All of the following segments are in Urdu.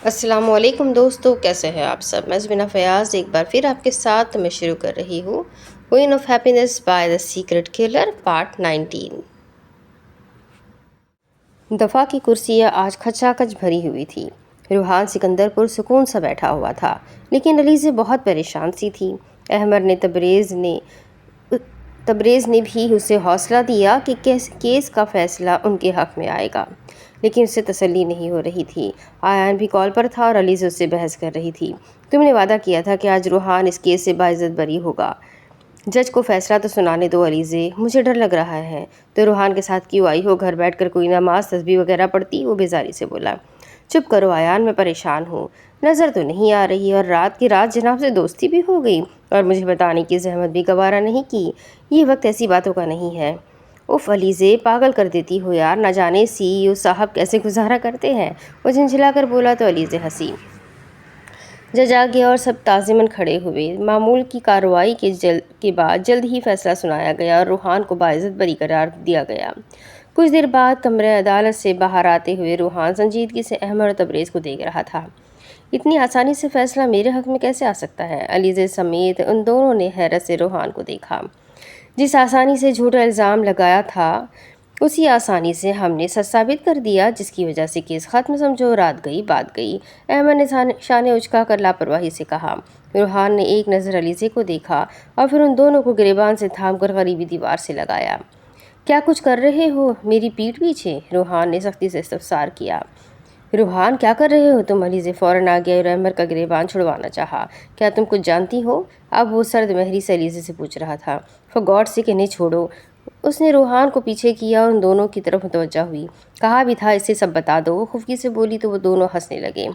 السلام علیکم دوستو، کیسے ہیں آپ سب؟ میں زبینہ فیاض ایک بار پھر آپ کے ساتھ میں شروع کر رہی ہوں queen of happiness by the secret colour part 19۔ دفاع کی کرسیاں آج کھچا کچ بھری ہوئی تھی۔ روحان سکندر پر سکون سا بیٹھا ہوا تھا، لیکن علیزے بہت پریشان سی تھی۔ احمد نے تبریز نے بھی اسے حوصلہ دیا کہ کیس کا فیصلہ ان کے حق میں آئے گا، لیکن اسے تسلی نہیں ہو رہی تھی۔ آیان بھی کال پر تھا اور علیزے اس سے بحث کر رہی تھی۔ تم نے وعدہ کیا تھا کہ آج روحان اس کیس سے باعزت بری ہوگا۔ جج کو فیصلہ تو سنانے دو علیزے، مجھے ڈر لگ رہا ہے۔ تو روحان کے ساتھ کیوں آئی ہو؟ گھر بیٹھ کر کوئی نماز تسبیح وغیرہ پڑھتی؟ وہ بیزاری سے بولا۔ چپ کرو آیان، میں پریشان ہوں۔ نظر تو نہیں آ رہی، اور رات کی رات جناب سے دوستی بھی ہو گئی اور مجھے بتانے کی زحمت بھی گوارا نہیں کی۔ یہ وقت ایسی باتوں کا نہیں ہے۔ اف علیزے، پاگل کر دیتی ہو یار، نہ جانے CEO صاحب کیسے گزارا کرتے ہیں۔ وہ جھنجھلا کر بولا تو علیزے ہنسی۔ جج آ گیا اور سب تعظیماً کھڑے ہوئے۔ معمول کی کارروائی کے بعد جلد ہی فیصلہ سنایا گیا اور روحان کو باعزت بری قرار دیا گیا۔ کچھ دیر بعد کمرہ عدالت سے باہر آتے ہوئے روحان سنجیدگی سے احمد اور تبریز کو دیکھ رہا تھا۔ اتنی آسانی سے فیصلہ میرے حق میں کیسے آ سکتا ہے؟ علیزے سمیت ان دونوں نے حیرت سے روحان کو دیکھا۔ جس آسانی سے جھوٹا الزام لگایا تھا اسی آسانی سے ہم نے سچ ثابت کر دیا، جس کی وجہ سے کیس ختم، سمجھو رات گئی بات گئی۔ احمد نے شانے اچکا کر لاپرواہی سے کہا۔ روحان نے ایک نظر علیزے کو دیکھا اور پھر ان دونوں کو گریبان سے تھام کر قریبی دیوار سے لگایا۔ کیا کچھ کر رہے ہو میری پیٹھ پیچھے؟ روحان نے سختی سے استفسار کیا۔ روحان، کیا کر رہے ہو تم؟ علیزے فوراً آ گیا اور احمد کا گریبان چھڑوانا چاہا۔ کیا تم کچھ جانتی ہو؟ اب وہ سرد مہری سے علیزے سے پوچھ رہا تھا۔ فار گاڈ سیک، انہیں چھوڑو۔ اس نے روحان کو پیچھے کیا اور ان دونوں کی طرف متوجہ ہوئی۔ کہا بھی تھا اسے سب بتا دو۔ وہ خفگی سے بولی تو وہ دونوں ہنسنے لگے۔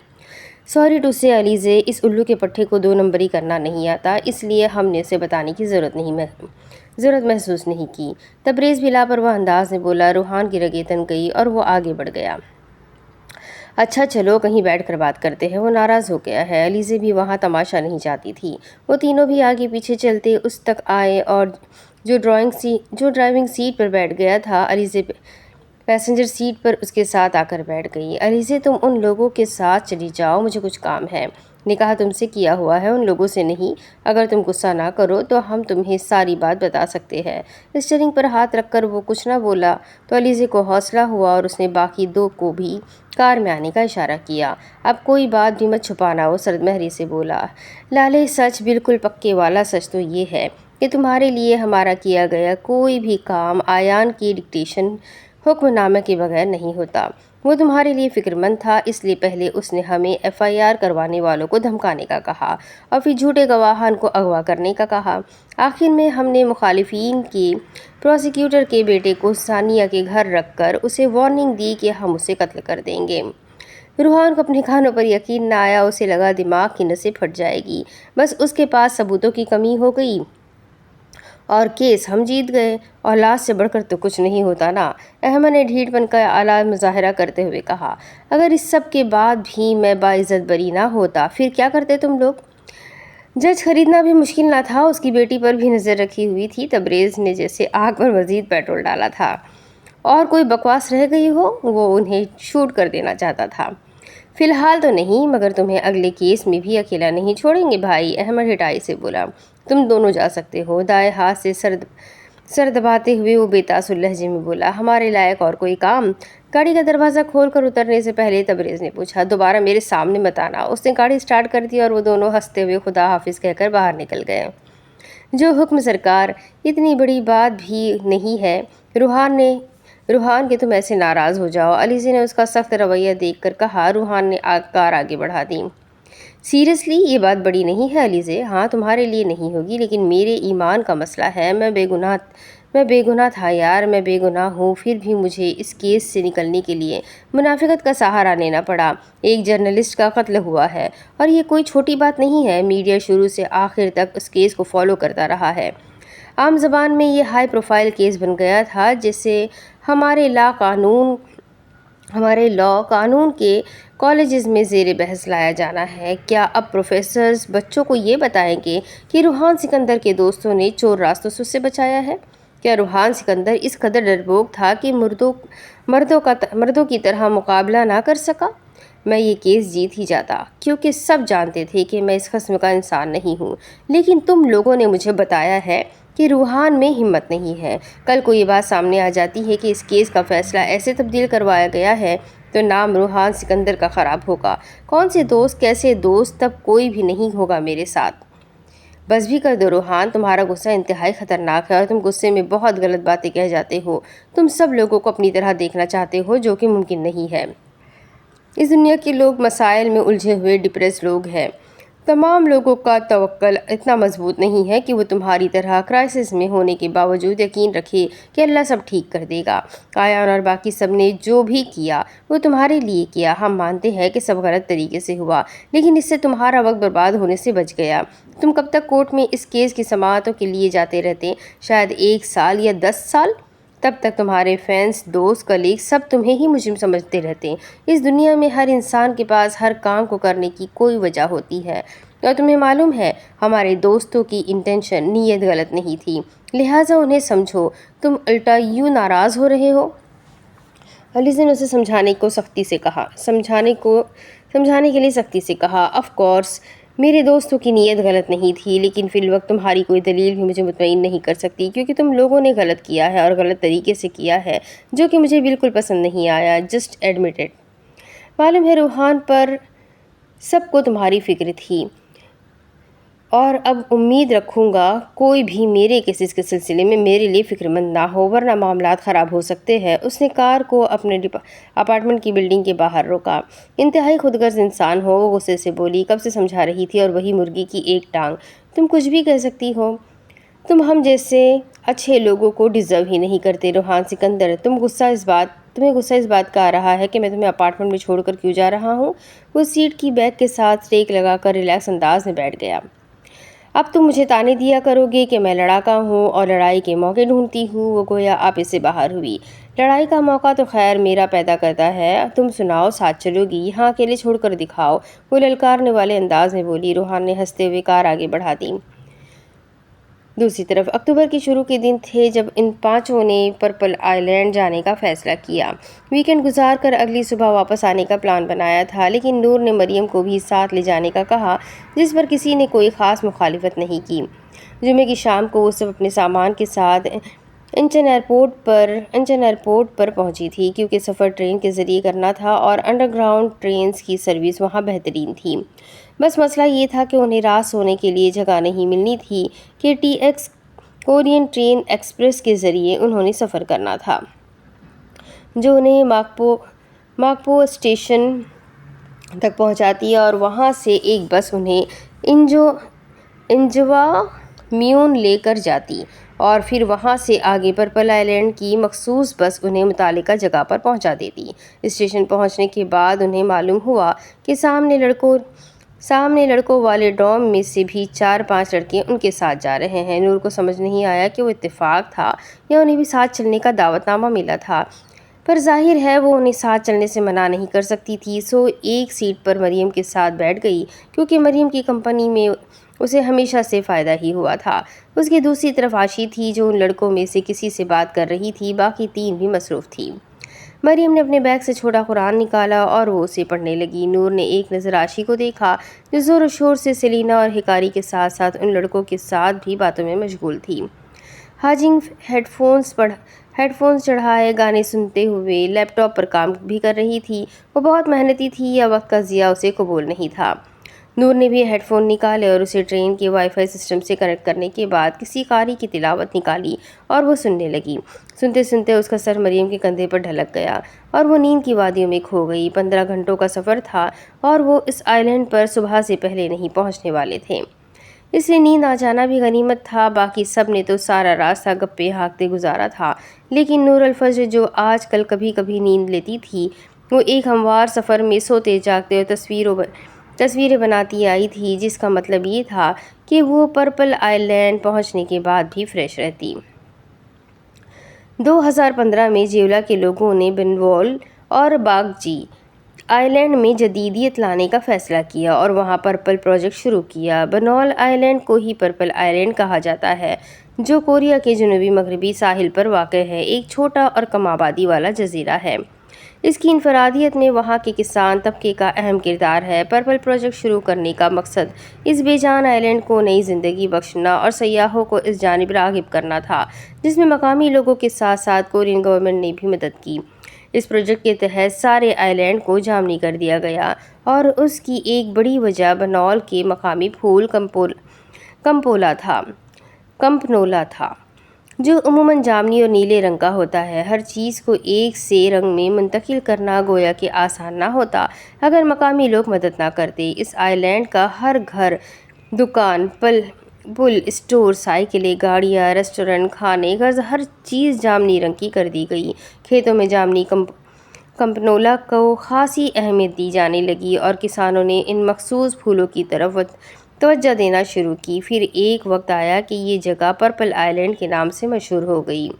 سوری ٹو سے علیزے، اس الو کے پٹھے کو 2 نمبری کرنا نہیں آتا، اس لیے ہم نے اسے بتانے کی ضرورت محسوس نہیں کی۔ تبریز بھی لاپرواہ انداز میں بولا۔ روحان کی رگیں تن گئی اور وہ آگے بڑھ گیا۔ اچھا چلو کہیں بیٹھ کر بات کرتے ہیں، وہ ناراض ہو گیا ہے۔ علیزے بھی وہاں تماشا نہیں چاہتی تھی۔ وہ تینوں بھی آگے پیچھے چلتے اس تک آئے اور جو ڈرائیونگ سیٹ پر بیٹھ گیا تھا، علیزے پیسنجر سیٹ پر اس کے ساتھ آ کر بیٹھ گئی۔ علیزے، تم ان لوگوں کے ساتھ چلی جاؤ، مجھے کچھ کام ہے۔ نکاح تم سے کیا ہوا ہے، ان لوگوں سے نہیں۔ اگر تم غصہ نہ کرو تو ہم تمہیں ساری بات بتا سکتے ہیں۔ اسٹیئرنگ پر ہاتھ رکھ کر وہ کچھ نہ بولا تو علیزے کو حوصلہ ہوا اور اس نے باقی 2 کو بھی کار میں آنے کا اشارہ کیا۔ اب کوئی بات بھی مت چھپانا، وہ سرد مہری سے بولا۔ لالے سچ، بالکل پکے والا سچ تو یہ ہے کہ تمہارے لیے ہمارا کیا گیا کوئی بھی کام آیان کی ڈکٹیشن حکم نامے کے بغیر نہیں ہوتا۔ وہ تمہارے لیے فکر مند تھا، اس لیے پہلے اس نے ہمیں FIR کروانے والوں کو دھمکانے کا کہا اور پھر جھوٹے گواہان کو اغوا کرنے کا کہا۔ آخر میں ہم نے مخالفین کے پروسیکیوٹر کے بیٹے کو ثانیہ کے گھر رکھ کر اسے وارننگ دی کہ ہم اسے قتل کر دیں گے۔ روحان کو اپنے کانوں پر یقین نہ آیا، اسے لگا دماغ کی نسیں پھٹ جائے گی۔ بس اس کے پاس ثبوتوں کی کمی ہو گئی اور کیس ہم جیت گئے، اولاد سے بڑھ کر تو کچھ نہیں ہوتا نا۔ احمد نے ڈھیٹ پن کا اعلیٰ مظاہرہ کرتے ہوئے کہا۔ اگر اس سب کے بعد بھی میں باعزت بری نہ ہوتا پھر کیا کرتے تم لوگ؟ جج خریدنا بھی مشکل نہ تھا، اس کی بیٹی پر بھی نظر رکھی ہوئی تھی۔ تبریز نے جیسے آگ پر مزید پیٹرول ڈالا تھا۔ اور کوئی بکواس رہ گئی ہو؟ وہ انہیں شوٹ کر دینا چاہتا تھا۔ فی الحال تو نہیں، مگر تمہیں اگلے کیس میں بھی اکیلا نہیں چھوڑیں گے بھائی، احمد ہٹائی سے بولا۔ تم دونوں جا سکتے ہو۔ دائیں ہاتھ سے سر دباتے ہوئے وہ بے تاثر لہجے میں بولا۔ ہمارے لائق اور کوئی کام؟ گاڑی کا دروازہ کھول کر اترنے سے پہلے تبریز نے پوچھا۔ دوبارہ میرے سامنے مت آنا۔ اس نے گاڑی سٹارٹ کر دی اور وہ دونوں ہنستے ہوئے خدا حافظ کہہ کر باہر نکل گئے۔ جو حکم سرکار، اتنی بڑی بات بھی نہیں ہے روحان کہ تم ایسے ناراض ہو جاؤ، علیزے نے اس کا سخت رویہ دیکھ کر کہا۔ روحان نے کار آگے بڑھا دی۔ سیریسلی یہ بات بڑی نہیں ہے علیزے؟ ہاں تمہارے لیے نہیں ہوگی، لیکن میرے ایمان کا مسئلہ ہے۔ میں بے گناہ تھا یار، میں بے گناہ ہوں، پھر بھی مجھے اس کیس سے نکلنے کے لیے منافقت کا سہارا لینا پڑا۔ ایک جرنلسٹ کا قتل ہوا ہے اور یہ کوئی چھوٹی بات نہیں ہے۔ میڈیا شروع سے آخر تک اس کیس کو فالو کرتا رہا ہے۔ عام زبان میں یہ ہائی پروفائل کیس بن گیا تھا جسے ہمارے لا قانون کے کالجز میں زیر بحث لایا جانا ہے۔ کیا اب پروفیسرز بچوں کو یہ بتائیں گے کہ روحان سکندر کے دوستوں نے چور راستوں سے اسے بچایا ہے؟ کیا روحان سکندر اس قدر ڈرپوک تھا کہ مردوں کی طرح مقابلہ نہ کر سکا؟ میں یہ کیس جیت ہی جاتا، کیونکہ سب جانتے تھے کہ میں اس قسم کا انسان نہیں ہوں، لیکن تم لوگوں نے مجھے بتایا ہے کہ روحان میں ہمت نہیں ہے۔ کل کو یہ بات سامنے آ جاتی ہے کہ اس کیس کا فیصلہ ایسے تبدیل کروایا گیا ہے تو نام روحان سکندر کا خراب ہوگا۔ کون سے دوست، کیسے دوست، تب کوئی بھی نہیں ہوگا میرے ساتھ۔ بس بھی کر دو روحان، تمہارا غصہ انتہائی خطرناک ہے اور تم غصے میں بہت غلط باتیں کہہ جاتے ہو۔ تم سب لوگوں کو اپنی طرح دیکھنا چاہتے ہو، جو کہ ممکن نہیں ہے۔ اس دنیا کے لوگ مسائل میں الجھے ہوئے ڈپریس لوگ ہیں۔ تمام لوگوں کا توکل اتنا مضبوط نہیں ہے کہ وہ تمہاری طرح کرائسس میں ہونے کے باوجود یقین رکھے کہ اللہ سب ٹھیک کر دے گا۔ آیان اور باقی سب نے جو بھی کیا وہ تمہارے لیے کیا۔ ہم مانتے ہیں کہ سب غلط طریقے سے ہوا، لیکن اس سے تمہارا وقت برباد ہونے سے بچ گیا۔ تم کب تک کورٹ میں اس کیس کی سماعتوں کے لیے جاتے رہتے؟ شاید 1 سال یا 10 سال۔ تب تک تمہارے فینس، دوست، کلیگ سب تمہیں ہی مجرم سمجھتے رہتے۔ اس دنیا میں ہر انسان کے پاس ہر کام کو کرنے کی کوئی وجہ ہوتی ہے، اور تمہیں معلوم ہے ہمارے دوستوں کی انٹینشن، نیت غلط نہیں تھی، لہٰذا انہیں سمجھو۔ تم الٹا یوں ناراض ہو رہے ہو۔ علیزا نے اسے سمجھانے کے لیے سختی سے کہا، آف کورس میرے دوستوں کی نیت غلط نہیں تھی، لیکن فی الوقت تمہاری کوئی دلیل بھی مجھے مطمئن نہیں کر سکتی، کیونکہ تم لوگوں نے غلط کیا ہے اور غلط طریقے سے کیا ہے، جو کہ مجھے بالکل پسند نہیں آیا۔ Just admit it. معلوم ہے روحان پر سب کو تمہاری فکر تھی، اور اب امید رکھوں گا کوئی بھی میرے کیسز کے سلسلے میں میرے لیے فکر مند نہ ہو، ورنہ معاملات خراب ہو سکتے ہیں۔ اس نے کار کو اپنے اپارٹمنٹ کی بلڈنگ کے باہر روکا۔ انتہائی خود غرض انسان ہو، وہ غصے سے بولی۔ کب سے سمجھا رہی تھی، اور وہی مرغی کی ایک ٹانگ۔ تم کچھ بھی کہہ سکتی ہو، تم ہم جیسے اچھے لوگوں کو ڈیزرو ہی نہیں کرتے۔ روحان سکندر، تمہیں غصہ اس بات کا آ رہا ہے کہ میں تمہیں اپارٹمنٹ میں چھوڑ کر کیوں جا رہا ہوں؟ وہ سیٹ کی بیک کے ساتھ ٹیک لگا کر ریلیکس انداز میں بیٹھ گیا۔ اب تم مجھے طعنے دیا کرو گے کہ میں لڑاکا ہوں اور لڑائی کے موقع ڈھونڈتی ہوں۔ وہ گویا آپ سے باہر ہوئی۔ لڑائی کا موقع تو خیر میرا پیدا کرتا ہے، تم سناؤ، ساتھ چلو گی؟ یہاں اکیلے چھوڑ کر دکھاؤ، وہ للکارنے والے انداز میں بولی۔ روحان نے ہنستے ہوئے کار آگے بڑھا دی۔ دوسری طرف اکتوبر کے شروع کے دن تھے جب ان 5 نے پرپل آئی لینڈ جانے کا فیصلہ کیا۔ ویکنڈ گزار کر اگلی صبح واپس آنے کا پلان بنایا تھا، لیکن نور نے مریم کو بھی ساتھ لے جانے کا کہا، جس پر کسی نے کوئی خاص مخالفت نہیں کی۔ جمعے کی شام کو وہ سب اپنے سامان کے ساتھ انچن ایئرپورٹ پر پہنچی تھی، کیونکہ سفر ٹرین کے ذریعے کرنا تھا اور انڈر گراؤنڈ ٹرینز کی سروس وہاں بہترین تھی۔ بس مسئلہ یہ تھا کہ انہیں رات سونے کے لیے جگہ نہیں ملنی تھی کہ T x Korean train express کے ذریعے انہوں نے سفر کرنا تھا، جو انہیں ماکپو اسٹیشن تک پہنچاتی اور وہاں سے ایک بس انہیں انجوا میون لے کر جاتی، اور پھر وہاں سے آگے پرپل آئی لینڈ کی مخصوص بس انہیں متعلقہ جگہ پر پہنچا دیتی۔ اسٹیشن پہنچنے کے بعد انہیں معلوم ہوا کہ سامنے لڑکوں والے ڈوم میں سے بھی 4-5 لڑکے ان کے ساتھ جا رہے ہیں۔ نور کو سمجھ نہیں آیا کہ وہ اتفاق تھا یا انہیں بھی ساتھ چلنے کا دعوت نامہ ملا تھا، پر ظاہر ہے وہ انہیں ساتھ چلنے سے منع نہیں کر سکتی تھی، سو ایک سیٹ پر مریم کے ساتھ بیٹھ گئی، کیونکہ مریم کی کمپنی میں اسے ہمیشہ سے فائدہ ہی ہوا تھا۔ اس کی دوسری طرف عاشی تھی، جو ان لڑکوں میں سے کسی سے بات کر رہی تھی، باقی 3 بھی مصروف تھی۔ مریم نے اپنے بیگ سے چھوٹا قرآن نکالا اور وہ اسے پڑھنے لگی۔ نور نے ایک نظر عاشی کو دیکھا، جو زور و شور سے سیلینا اور ہکاری کے ساتھ ساتھ ان لڑکوں کے ساتھ بھی باتوں میں مشغول تھی۔ ہاجنگ ہیڈ فونز چڑھائے گانے سنتے ہوئے لیپ ٹاپ پر کام بھی کر رہی تھی۔ وہ بہت محنتی تھی، یا وقت کا ضیاع اسے قبول نہیں تھا۔ نور نے بھی ہیڈ فون نکالے اور اسے ٹرین کے وائی فائی سسٹم سے کنیکٹ کرنے کے بعد کسی قاری کی تلاوت نکالی اور وہ سننے لگی۔ سنتے سنتے اس کا سر مریم کے کندھے پر ڈھلک گیا اور وہ نیند کی وادیوں میں کھو گئی۔ 15 گھنٹوں کا سفر تھا اور وہ اس آئی لینڈ پر صبح سے پہلے نہیں پہنچنے والے تھے، اس لیے نیند آ جانا بھی غنیمت تھا۔ باقی سب نے تو سارا راستہ گپے ہانکتے گزارا تھا، لیکن نور الفجر، جو آج کل کبھی کبھی نیند لیتی تھی، وہ ایک ہموار سفر میں سوتے جاگتے اور تصویریں بناتی آئی تھی، جس کا مطلب یہ تھا کہ وہ پرپل آئی لینڈ پہنچنے کے بعد بھی فریش رہتی۔ 2015 میں جیولا کے لوگوں نے بنوول اور باگجی آئی لینڈ میں جدیدیت لانے کا فیصلہ کیا اور وہاں پرپل پروجیکٹ شروع کیا۔ بنوول آئی لینڈ کو ہی پرپل آئی لینڈ کہا جاتا ہے، جو کوریا کے جنوبی مغربی ساحل پر واقع ہے، ایک چھوٹا اور کم آبادی والا جزیرہ ہے۔ اس کی انفرادیت میں وہاں کے کسان طبقے کا اہم کردار ہے۔ پرپل پروجیکٹ شروع کرنے کا مقصد اس بے جان آئی لینڈ کو نئی زندگی بخشنا اور سیاحوں کو اس جانب راغب کرنا تھا، جس میں مقامی لوگوں کے ساتھ ساتھ کورین گورنمنٹ نے بھی مدد کی۔ اس پروجیکٹ کے تحت سارے آئی لینڈ کو جامنی کر دیا گیا اور اس کی ایک بڑی وجہ بنول کے مقامی پھول کمپنولا تھا، جو عموماً جامنی اور نیلے رنگ کا ہوتا ہے۔ ہر چیز کو ایک سے رنگ میں منتقل کرنا گویا کہ آسان نہ ہوتا اگر مقامی لوگ مدد نہ کرتے۔ اس آئی لینڈ کا ہر گھر، دکان، پل، اسٹور، سائیکلیں، گاڑیاں، ریسٹورنٹ، کھانے، غرض ہر چیز جامنی رنگ کی کر دی گئی۔ کھیتوں میں جامنی کمپنولا کو خاصی اہمیت دی جانے لگی اور کسانوں نے ان مخصوص پھولوں کی طرف توجہ دینا شروع کی۔ پھر ایک وقت آیا کہ یہ جگہ پرپل آئی لینڈ کے نام سے مشہور ہو گئی۔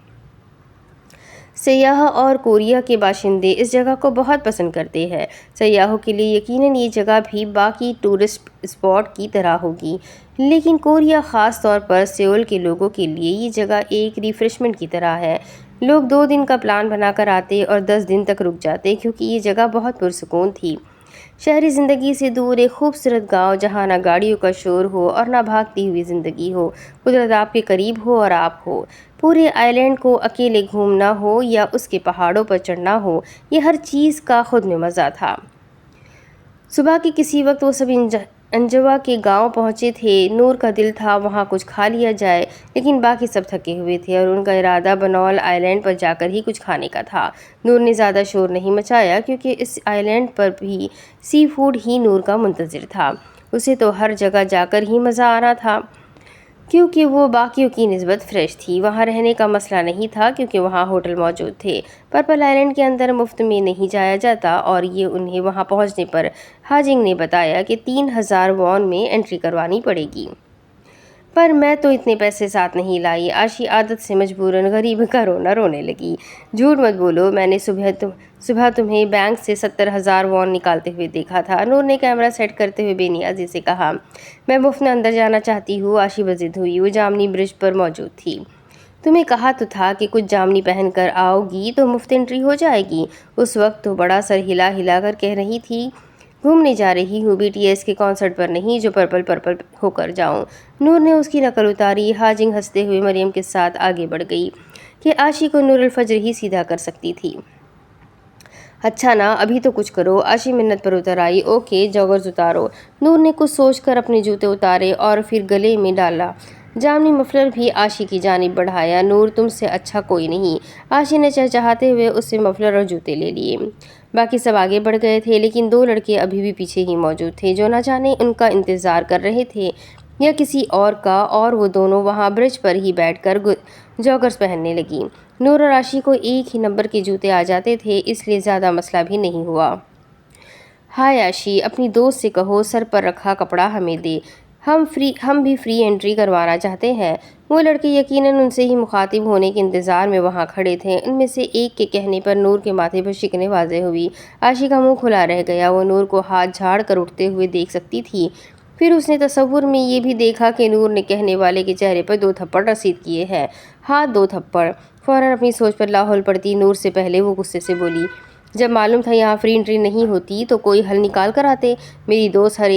سیاح اور کوریا کے باشندے اس جگہ کو بہت پسند کرتے ہیں۔ سیاحوں کے لیے یقیناً یہ جگہ بھی باقی ٹورسٹ اسپاٹ کی طرح ہوگی، لیکن کوریا، خاص طور پر سیول کے لوگوں کے لیے یہ جگہ ایک ریفریشمنٹ کی طرح ہے۔ لوگ 2 دن کا پلان بنا کر آتے اور 10 دن تک رک جاتے، کیونکہ یہ جگہ بہت پرسکون تھی۔ شہری زندگی سے دور ایک خوبصورت گاؤں، جہاں نہ گاڑیوں کا شور ہو اور نہ بھاگتی ہوئی زندگی ہو، قدرت آپ کے قریب ہو اور آپ ہو۔ پورے آئی لینڈ کو اکیلے گھومنا ہو یا اس کے پہاڑوں پر چڑھنا ہو، یہ ہر چیز کا خود میں مزہ تھا۔ صبح کے کسی وقت وہ سب انجوا کے گاؤں پہنچے تھے۔ نور کا دل تھا وہاں کچھ کھا لیا جائے، لیکن باقی سب تھکے ہوئے تھے اور ان کا ارادہ بنول آئی لینڈ پر جا کر ہی کچھ کھانے کا تھا۔ نور نے زیادہ شور نہیں مچایا، کیونکہ اس آئی لینڈ پر بھی سی فوڈ ہی نور کا منتظر تھا۔ اسے تو ہر جگہ جا کر ہی مزہ آنا تھا، کیونکہ وہ باقیوں کی نسبت فریش تھی۔ وہاں رہنے کا مسئلہ نہیں تھا، کیونکہ وہاں ہوٹل موجود تھے۔ پرپل آئی لینڈ کے اندر مفت میں نہیں جایا جاتا، اور یہ انہیں وہاں پہنچنے پر ہاجنگ نے بتایا کہ 3000 وون میں انٹری کروانی پڑے گی۔ پر میں تو اتنے پیسے ساتھ نہیں لائی۔ آشی عادت سے مجبوراً غریب کا رونا رونے لگی۔ جھوٹ مت بولو، میں نے صبح تمہیں بینک سے 70,000 وون نکالتے ہوئے دیکھا تھا، نور نے کیمرہ سیٹ کرتے ہوئے بے نیازی سے کہا۔ میں مفت میں اندر جانا چاہتی ہوں، آشی بضد ہوئی۔ وہ جامنی برج پر موجود تھی۔ تمہیں کہا تو تھا کہ کچھ جامنی پہن کر آؤ گی تو مفت انٹری ہو جائے گی۔ اس وقت تو بڑا سر ہلا ہلا کر کہہ رہی تھی، گھومنے جا رہی ہوں، BTS کے کنسرٹ پر نہیں جو پرپل ہو کر جاؤں۔ نور نے اس کی نقل اتاری۔ ہاجنگ ہنستے ہوئے مریم کے ساتھ آگے بڑھ گئی کہ آشی کو نور الفجر ہی سیدھا کر سکتی تھی۔ اچھا نا، ابھی تو کچھ کرو۔ آشی منت پر اتر آئی۔ Okay, joggers اتارو۔ نور نے کچھ سوچ کر اپنے جوتے اتارے اور پھر گلے میں ڈالا۔ جامنی مفلر بھی آشی کی جانب بڑھایا۔ نور، تم سے اچھا کوئی نہیں۔ آشی نے چہچہاتے ہوئے اس سے مفلر اور جوتے لے لیے۔ باقی سب آگے بڑھ گئے تھے، لیکن 2 لڑکے ابھی بھی پیچھے ہی موجود تھے، جو نہ جانے ان کا انتظار کر رہے تھے یا کسی اور کا، اور وہ دونوں وہاں برج پر ہی بیٹھ کر جوگرز پہننے لگیں۔ نور اور آشی کو ایک ہی نمبر کے جوتے آ جاتے تھے، اس لیے زیادہ مسئلہ بھی نہیں ہوا۔ ہائے آشی، اپنی دوست سے کہو سر پر رکھا کپڑا ہمیں دے، ہم بھی فری انٹری کروانا چاہتے ہیں۔ وہ لڑکے یقیناً ان سے ہی مخاطب ہونے کے انتظار میں وہاں کھڑے تھے۔ ان میں سے ایک کے کہنے پر نور کے ماتھے پر شکنیں واضح ہوئی۔ آشی کا منہ کھلا رہ گیا۔ وہ نور کو ہاتھ جھاڑ کر اٹھتے ہوئے دیکھ سکتی تھی۔ پھر اس نے تصور میں یہ بھی دیکھا کہ نور نے کہنے والے کے چہرے پر 2 تھپڑ رسید کیے ہیں۔ ہاں، 2 تھپڑ۔ فوراً اپنی سوچ پر لاحول پڑتی نور سے پہلے وہ غصے سے بولی، جب معلوم تھا یہاں فری انٹری نہیں ہوتی تو کوئی حل نکال کر آتے۔ میری دوست ہر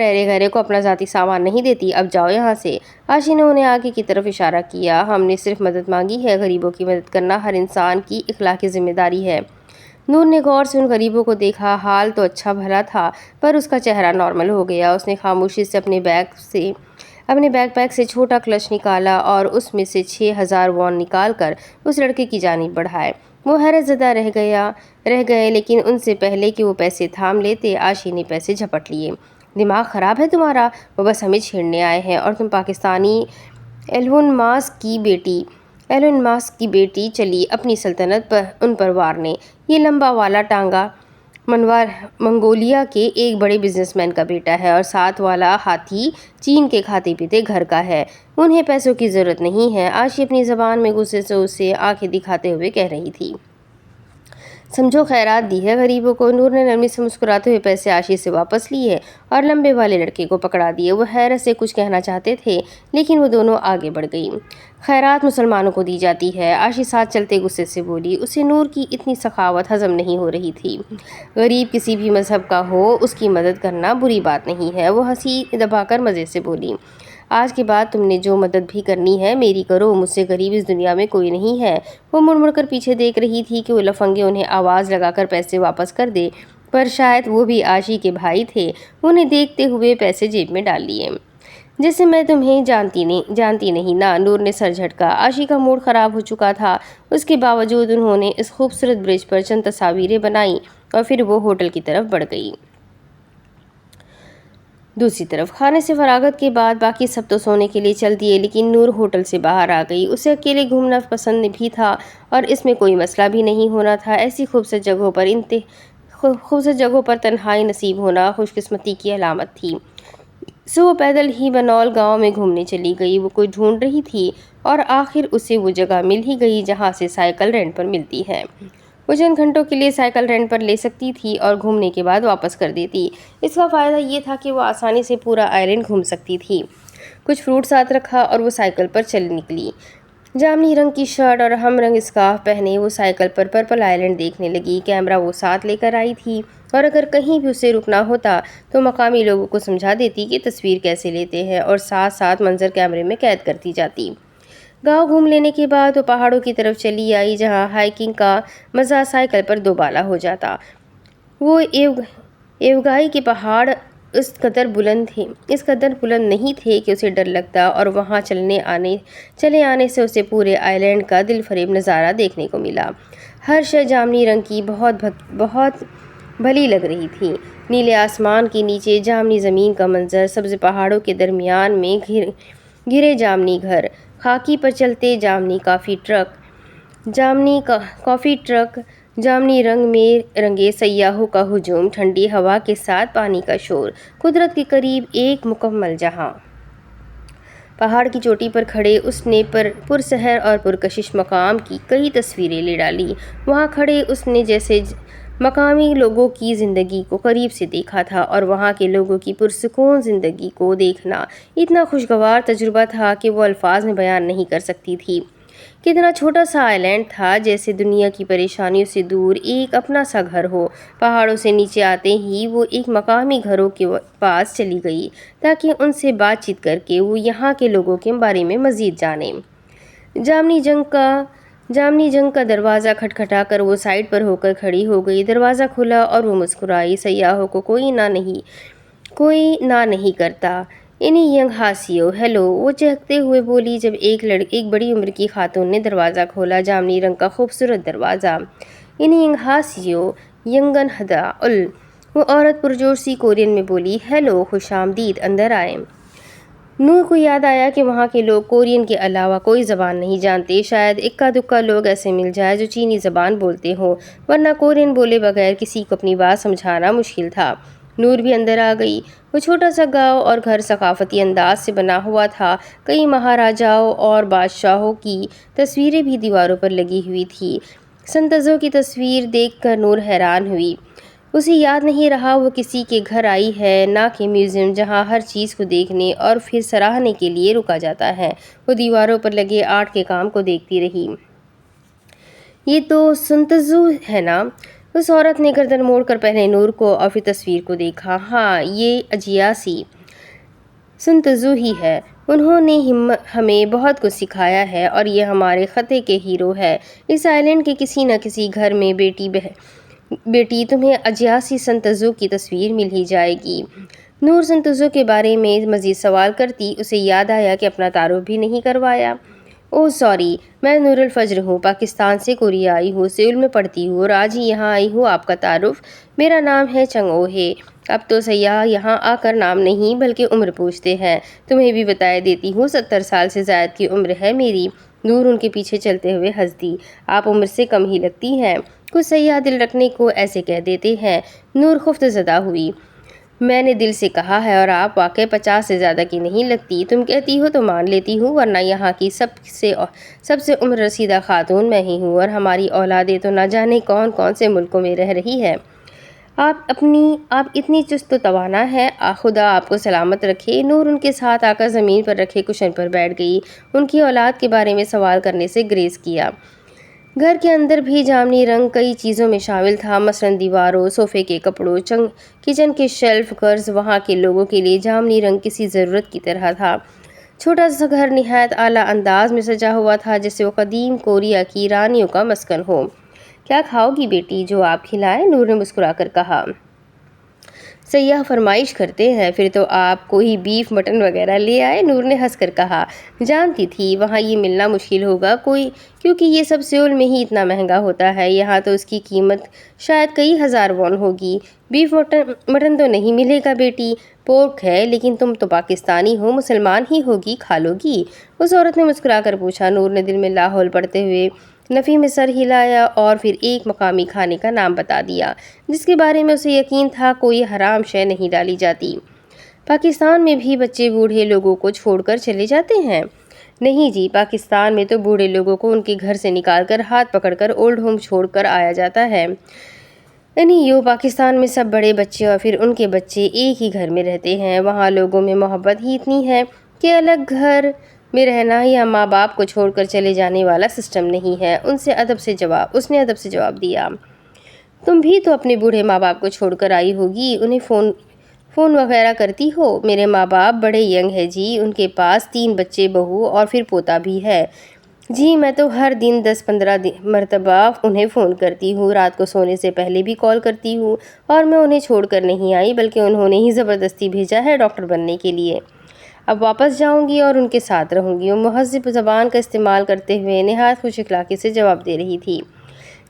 ایرے غیرے کو اپنا ذاتی سامان نہیں دیتی، اب جاؤ یہاں سے۔ آشی نے انہیں آگے کی طرف اشارہ کیا۔ ہم نے صرف مدد مانگی ہے، غریبوں کی مدد کرنا ہر انسان کی اخلاقی ذمہ داری ہے۔ نور نے غور سے ان غریبوں کو دیکھا۔ حال تو اچھا بھلا تھا، پر اس کا چہرہ نارمل ہو گیا۔ اس نے خاموشی سے اپنے بیک پیک سے چھوٹا کلچ نکالا اور اس میں سے 6000 وون نکال کر اس لڑکے کی جانب بڑھائے۔ وہ حیرت زدہ رہ گئے، لیکن ان سے پہلے کہ وہ پیسے تھام لیتے، آشی نے پیسے جھپٹ لیے۔ دماغ خراب ہے تمہارا؟ وہ بس ہمیں چھیڑنے آئے ہیں، اور تم پاکستانی ایلون ماسک کی بیٹی چلی اپنی سلطنت پر ان پر وارنے۔ یہ لمبا والا ٹانگا منگولیا کے ایک بڑے بزنس مین کا بیٹا ہے، اور ساتھ والا ہاتھی چین کے کھاتے پیتے گھر کا ہے۔ انہیں پیسوں کی ضرورت نہیں ہے۔ آشی اپنی زبان میں غصے سے اسے آنکھیں دکھاتے ہوئے کہہ رہی تھی۔ سمجھو خیرات دی ہے غریبوں کو۔ نور نے نرمی سے مسکراتے ہوئے پیسے عاشی سے واپس لیے اور لمبے والے لڑکے کو پکڑا دیے۔ وہ حیرت سے کچھ کہنا چاہتے تھے لیکن وہ دونوں آگے بڑھ گئی۔ خیرات مسلمانوں کو دی جاتی ہے، عاشی ساتھ چلتے غصے سے بولی۔ اسے نور کی اتنی سخاوت ہضم نہیں ہو رہی تھی۔ غریب کسی بھی مذہب کا ہو، اس کی مدد کرنا بری بات نہیں ہے۔ وہ ہنسی دبا کر مزے سے بولی، آج کے بعد تم نے جو مدد بھی کرنی ہے میری کرو، مجھ سے غریب اس دنیا میں کوئی نہیں ہے۔ وہ مڑ مڑ کر پیچھے دیکھ رہی تھی کہ وہ لفنگے انہیں آواز لگا کر پیسے واپس کر دے، پر شاید وہ بھی عاشی کے بھائی تھے۔ انہیں دیکھتے ہوئے پیسے جیب میں ڈال لیے۔ جیسے میں تمہیں جانتی نہیں نا، نور نے سر جھٹکا۔ عاشی کا موڈ خراب ہو چکا تھا، اس کے باوجود انہوں نے اس خوبصورت برج پر چند تصاویریں بنائیں اور پھر وہ ہوٹل کی طرف بڑھ گئی۔ دوسری طرف کھانے سے فراغت کے بعد باقی سب تو سونے کے لیے چل دیے، لیکن نور ہوٹل سے باہر آ گئی۔ اسے اکیلے گھومنا پسند بھی تھا اور اس میں کوئی مسئلہ بھی نہیں ہونا تھا۔ ایسی خوبصورت جگہوں پر تنہائی نصیب ہونا خوش قسمتی کی علامت تھی۔ سو وہ پیدل ہی بنول گاؤں میں گھومنے چلی گئی۔ وہ کوئی ڈھونڈ رہی تھی اور آخر اسے وہ جگہ مل ہی گئی جہاں سے سائیکل رینٹ پر ملتی ہے۔ وہ چند گھنٹوں کے لیے سائیکل رینٹ پر لے سکتی تھی اور گھومنے کے بعد واپس کر دیتی۔ اس کا فائدہ یہ تھا کہ وہ آسانی سے پورا آئیلینڈ گھوم سکتی تھی۔ کچھ فروٹ ساتھ رکھا اور وہ سائیکل پر چل نکلی۔ جامنی رنگ کی شرٹ اور ہم رنگ اسکارف پہنے وہ سائیکل پر پرپل آئیلینڈ دیکھنے لگی۔ کیمرہ وہ ساتھ لے کر آئی تھی اور اگر کہیں بھی اسے رکنا ہوتا تو مقامی لوگوں کو سمجھا دیتی کہ تصویر کیسے لیتے ہیں اور ساتھ ساتھ منظر کیمرے میں قید کرتی جاتی۔ گاؤں گھوم لینے کے بعد وہ پہاڑوں کی طرف چلی آئی جہاں ہائیکنگ کا مزہ سائیکل پر دوبالا ہو جاتا۔ وہ ایوگائی کے پہاڑ اس قدر بلند نہیں تھے کہ اسے ڈر لگتا اور وہاں چلے آنے سے اسے پورے آئی لینڈ کا دل فریب نظارہ دیکھنے کو ملا۔ ہر شے جامنی رنگ کی بہت بھلی لگ رہی تھی۔ نیلے آسمان کے نیچے جامنی زمین کا منظر، سبز پہاڑوں کے درمیان میں گھرے جامنی گھر، خاکی پر چلتے جامنی کافی ٹرک، جامنی رنگ میں رنگے سیاحوں کا ہجوم، ٹھنڈی ہوا کے ساتھ پانی کا شور، قدرت کے قریب ایک مکمل جہاں۔ پہاڑ کی چوٹی پر کھڑے اس نے پرسحر اور پرکشش مقام کی کئی تصویریں لے ڈالیں۔ وہاں کھڑے اس نے جیسے مقامی لوگوں کی زندگی کو قریب سے دیکھا تھا اور وہاں کے لوگوں کی پرسکون زندگی کو دیکھنا اتنا خوشگوار تجربہ تھا کہ وہ الفاظ میں بیان نہیں کر سکتی تھی۔ کتنا چھوٹا سا آئی لینڈ تھا، جیسے دنیا کی پریشانیوں سے دور ایک اپنا سا گھر ہو۔ پہاڑوں سے نیچے آتے ہی وہ ایک مقامی گھروں کے پاس چلی گئی تاکہ ان سے بات چیت کر کے وہ یہاں کے لوگوں کے بارے میں مزید جانے۔ جامنی جنگ کا دروازہ کھٹکھٹا کر وہ سائیڈ پر ہو کر کھڑی ہو گئی۔ دروازہ کھلا اور وہ مسکرائی۔ سیاحوں کو کوئی نہ نہیں کرتا۔ انہی ینگ ہاسیو، ہیلو، وہ چہکتے ہوئے بولی جب ایک بڑی عمر کی خاتون نے دروازہ کھولا، جامنی رنگ کا خوبصورت دروازہ۔ انہی ینگ ہاسیو، ینگن ہدا ال، وہ عورت پرجوش سی کورین میں بولی، ہیلو، خوش آمدید، اندر آئیں۔ نور کو یاد آیا کہ وہاں کے لوگ کورین کے علاوہ کوئی زبان نہیں جانتے۔ شاید اکا دکا لوگ ایسے مل جائے جو چینی زبان بولتے ہوں، ورنہ کورین بولے بغیر کسی کو اپنی بات سمجھانا مشکل تھا۔ نور بھی اندر آ گئی۔ وہ چھوٹا سا گاؤں اور گھر ثقافتی انداز سے بنا ہوا تھا۔ کئی مہاراجاؤں اور بادشاہوں کی تصویریں بھی دیواروں پر لگی ہوئی تھیں۔ سنتزو کی تصویر دیکھ کر نور حیران ہوئی۔ اسے یاد نہیں رہا وہ کسی کے گھر آئی ہے، نہ کہ میوزیم جہاں ہر چیز کو دیکھنے اور پھر سراہنے کے لیے رکا جاتا ہے۔ وہ دیواروں پر لگے آرٹ کے کام کو دیکھتی رہی۔ یہ تو سنتزو ہے نا؟ اس عورت نے گردن موڑ کر پہلے نور کو اور پھر تصویر کو دیکھا۔ ہاں، یہ اجیاسی سنتزو ہی ہے۔ انہوں نے ہمیں بہت کچھ سکھایا ہے اور یہ ہمارے خطے کے ہیرو ہے۔ اس آئی لینڈ کے کسی نہ کسی گھر میں بیٹی تمہیں اجیاسی سنتزو کی تصویر مل ہی جائے گی۔ نور سنتزو کے بارے میں مزید سوال کرتی، اسے یاد آیا کہ اپنا تعارف بھی نہیں کروایا۔ اوہ سوری، میں نور الفجر ہوں، پاکستان سے کوریا آئی ہوں، سیول میں پڑھتی ہوں اور آج ہی یہاں آئی ہوں۔ آپ کا تعارف؟ میرا نام ہے چنگ اوہے۔ اب تو سیاح یہاں آ کر نام نہیں بلکہ عمر پوچھتے ہیں۔ تمہیں بھی بتا دیتی ہوں 70 سال سے زائد کی عمر ہے میری۔ نور ان کے پیچھے چلتے ہوئے ہنس دی۔ آپ عمر سے کم ہی لگتی ہیں۔ کچھ سیاح دل رکھنے کو ایسے کہہ دیتے ہیں۔ نور خفت زدہ ہوئی۔ میں نے دل سے کہا ہے اور آپ واقع 50 سے زیادہ کی نہیں لگتی۔ تم کہتی ہو تو مان لیتی ہوں، ورنہ یہاں کی سب سے عمر رسیدہ خاتون میں ہی ہوں، اور ہماری اولادیں تو نہ جانے کون کون سے ملکوں میں رہ رہی ہے۔ آپ اتنی چست و توانا ہے، خدا آپ کو سلامت رکھے۔ نور ان کے ساتھ آ کر زمین پر رکھے کشن پر بیٹھ گئی۔ ان کی اولاد کے بارے میں سوال کرنے سے گریز کیا۔ گھر کے اندر بھی جامنی رنگ کئی چیزوں میں شامل تھا، مثلاً دیواروں، صوفے کے کپڑوں، کچن کے شیلف، غرض وہاں کے لوگوں کے لیے جامنی رنگ کسی ضرورت کی طرح تھا۔ چھوٹا سا گھر نہایت اعلیٰ انداز میں سجا ہوا تھا، جیسے وہ قدیم کوریا کی رانیوں کا مسکن ہو۔ کیا کھاؤ گی بیٹی؟ جو آپ کھلائیں، نور نے مسکرا کر کہا۔ سیاح فرمائش کرتے ہیں، پھر تو آپ کوئی بیف مٹن وغیرہ لے آئے، نور نے ہنس کر کہا۔ جانتی تھی وہاں یہ ملنا مشکل ہوگا کیونکہ یہ سب سیول میں ہی اتنا مہنگا ہوتا ہے، یہاں تو اس کی قیمت شاید کئی ہزار وون ہوگی۔ بیف مٹن تو نہیں ملے گا بیٹی، پورک ہے، لیکن تم تو پاکستانی ہو، مسلمان ہی ہوگی، کھا لو گی؟ اس عورت نے مسکرا کر پوچھا۔ نور نے دل میں لاحول پڑھتے ہوئے نفی میں سر ہلایا اور پھر ایک مقامی کھانے کا نام بتا دیا جس کے بارے میں اسے یقین تھا کوئی حرام شے نہیں ڈالی جاتی۔ پاکستان میں بھی بچے بوڑھے لوگوں کو چھوڑ کر چلے جاتے ہیں؟ نہیں جی، پاکستان میں تو بوڑھے لوگوں کو ان کے گھر سے نکال کر ہاتھ پکڑ کر اولڈ ہوم چھوڑ کر آیا جاتا ہے۔ پاکستان میں سب بڑے بچے اور پھر ان کے بچے ایک ہی گھر میں رہتے ہیں۔ وہاں لوگوں میں محبت ہی اتنی ہے کہ الگ گھر میں رہنا یا ماں باپ کو چھوڑ کر چلے جانے والا سسٹم نہیں ہے۔ اس نے ادب سے جواب دیا۔ تم بھی تو اپنے بوڑھے ماں باپ کو چھوڑ کر آئی ہوگی، انہیں فون وغیرہ کرتی ہو؟ میرے ماں باپ بڑے ینگ ہیں جی، ان کے پاس 3 بچے، بہو اور پھر پوتا بھی ہے جی۔ میں تو ہر دن 10-15 مرتبہ انہیں فون کرتی ہوں، رات کو سونے سے پہلے بھی کال کرتی ہوں، اور میں انہیں چھوڑ کر نہیں آئی بلکہ انہوں نے ہی زبردستی بھیجا ہے ڈاکٹر بننے کے لیے۔ اب واپس جاؤں گی اور ان کے ساتھ رہوں گی۔ وہ مہذب زبان کا استعمال کرتے ہوئے نہایت خوش اخلاقی سے جواب دے رہی تھی۔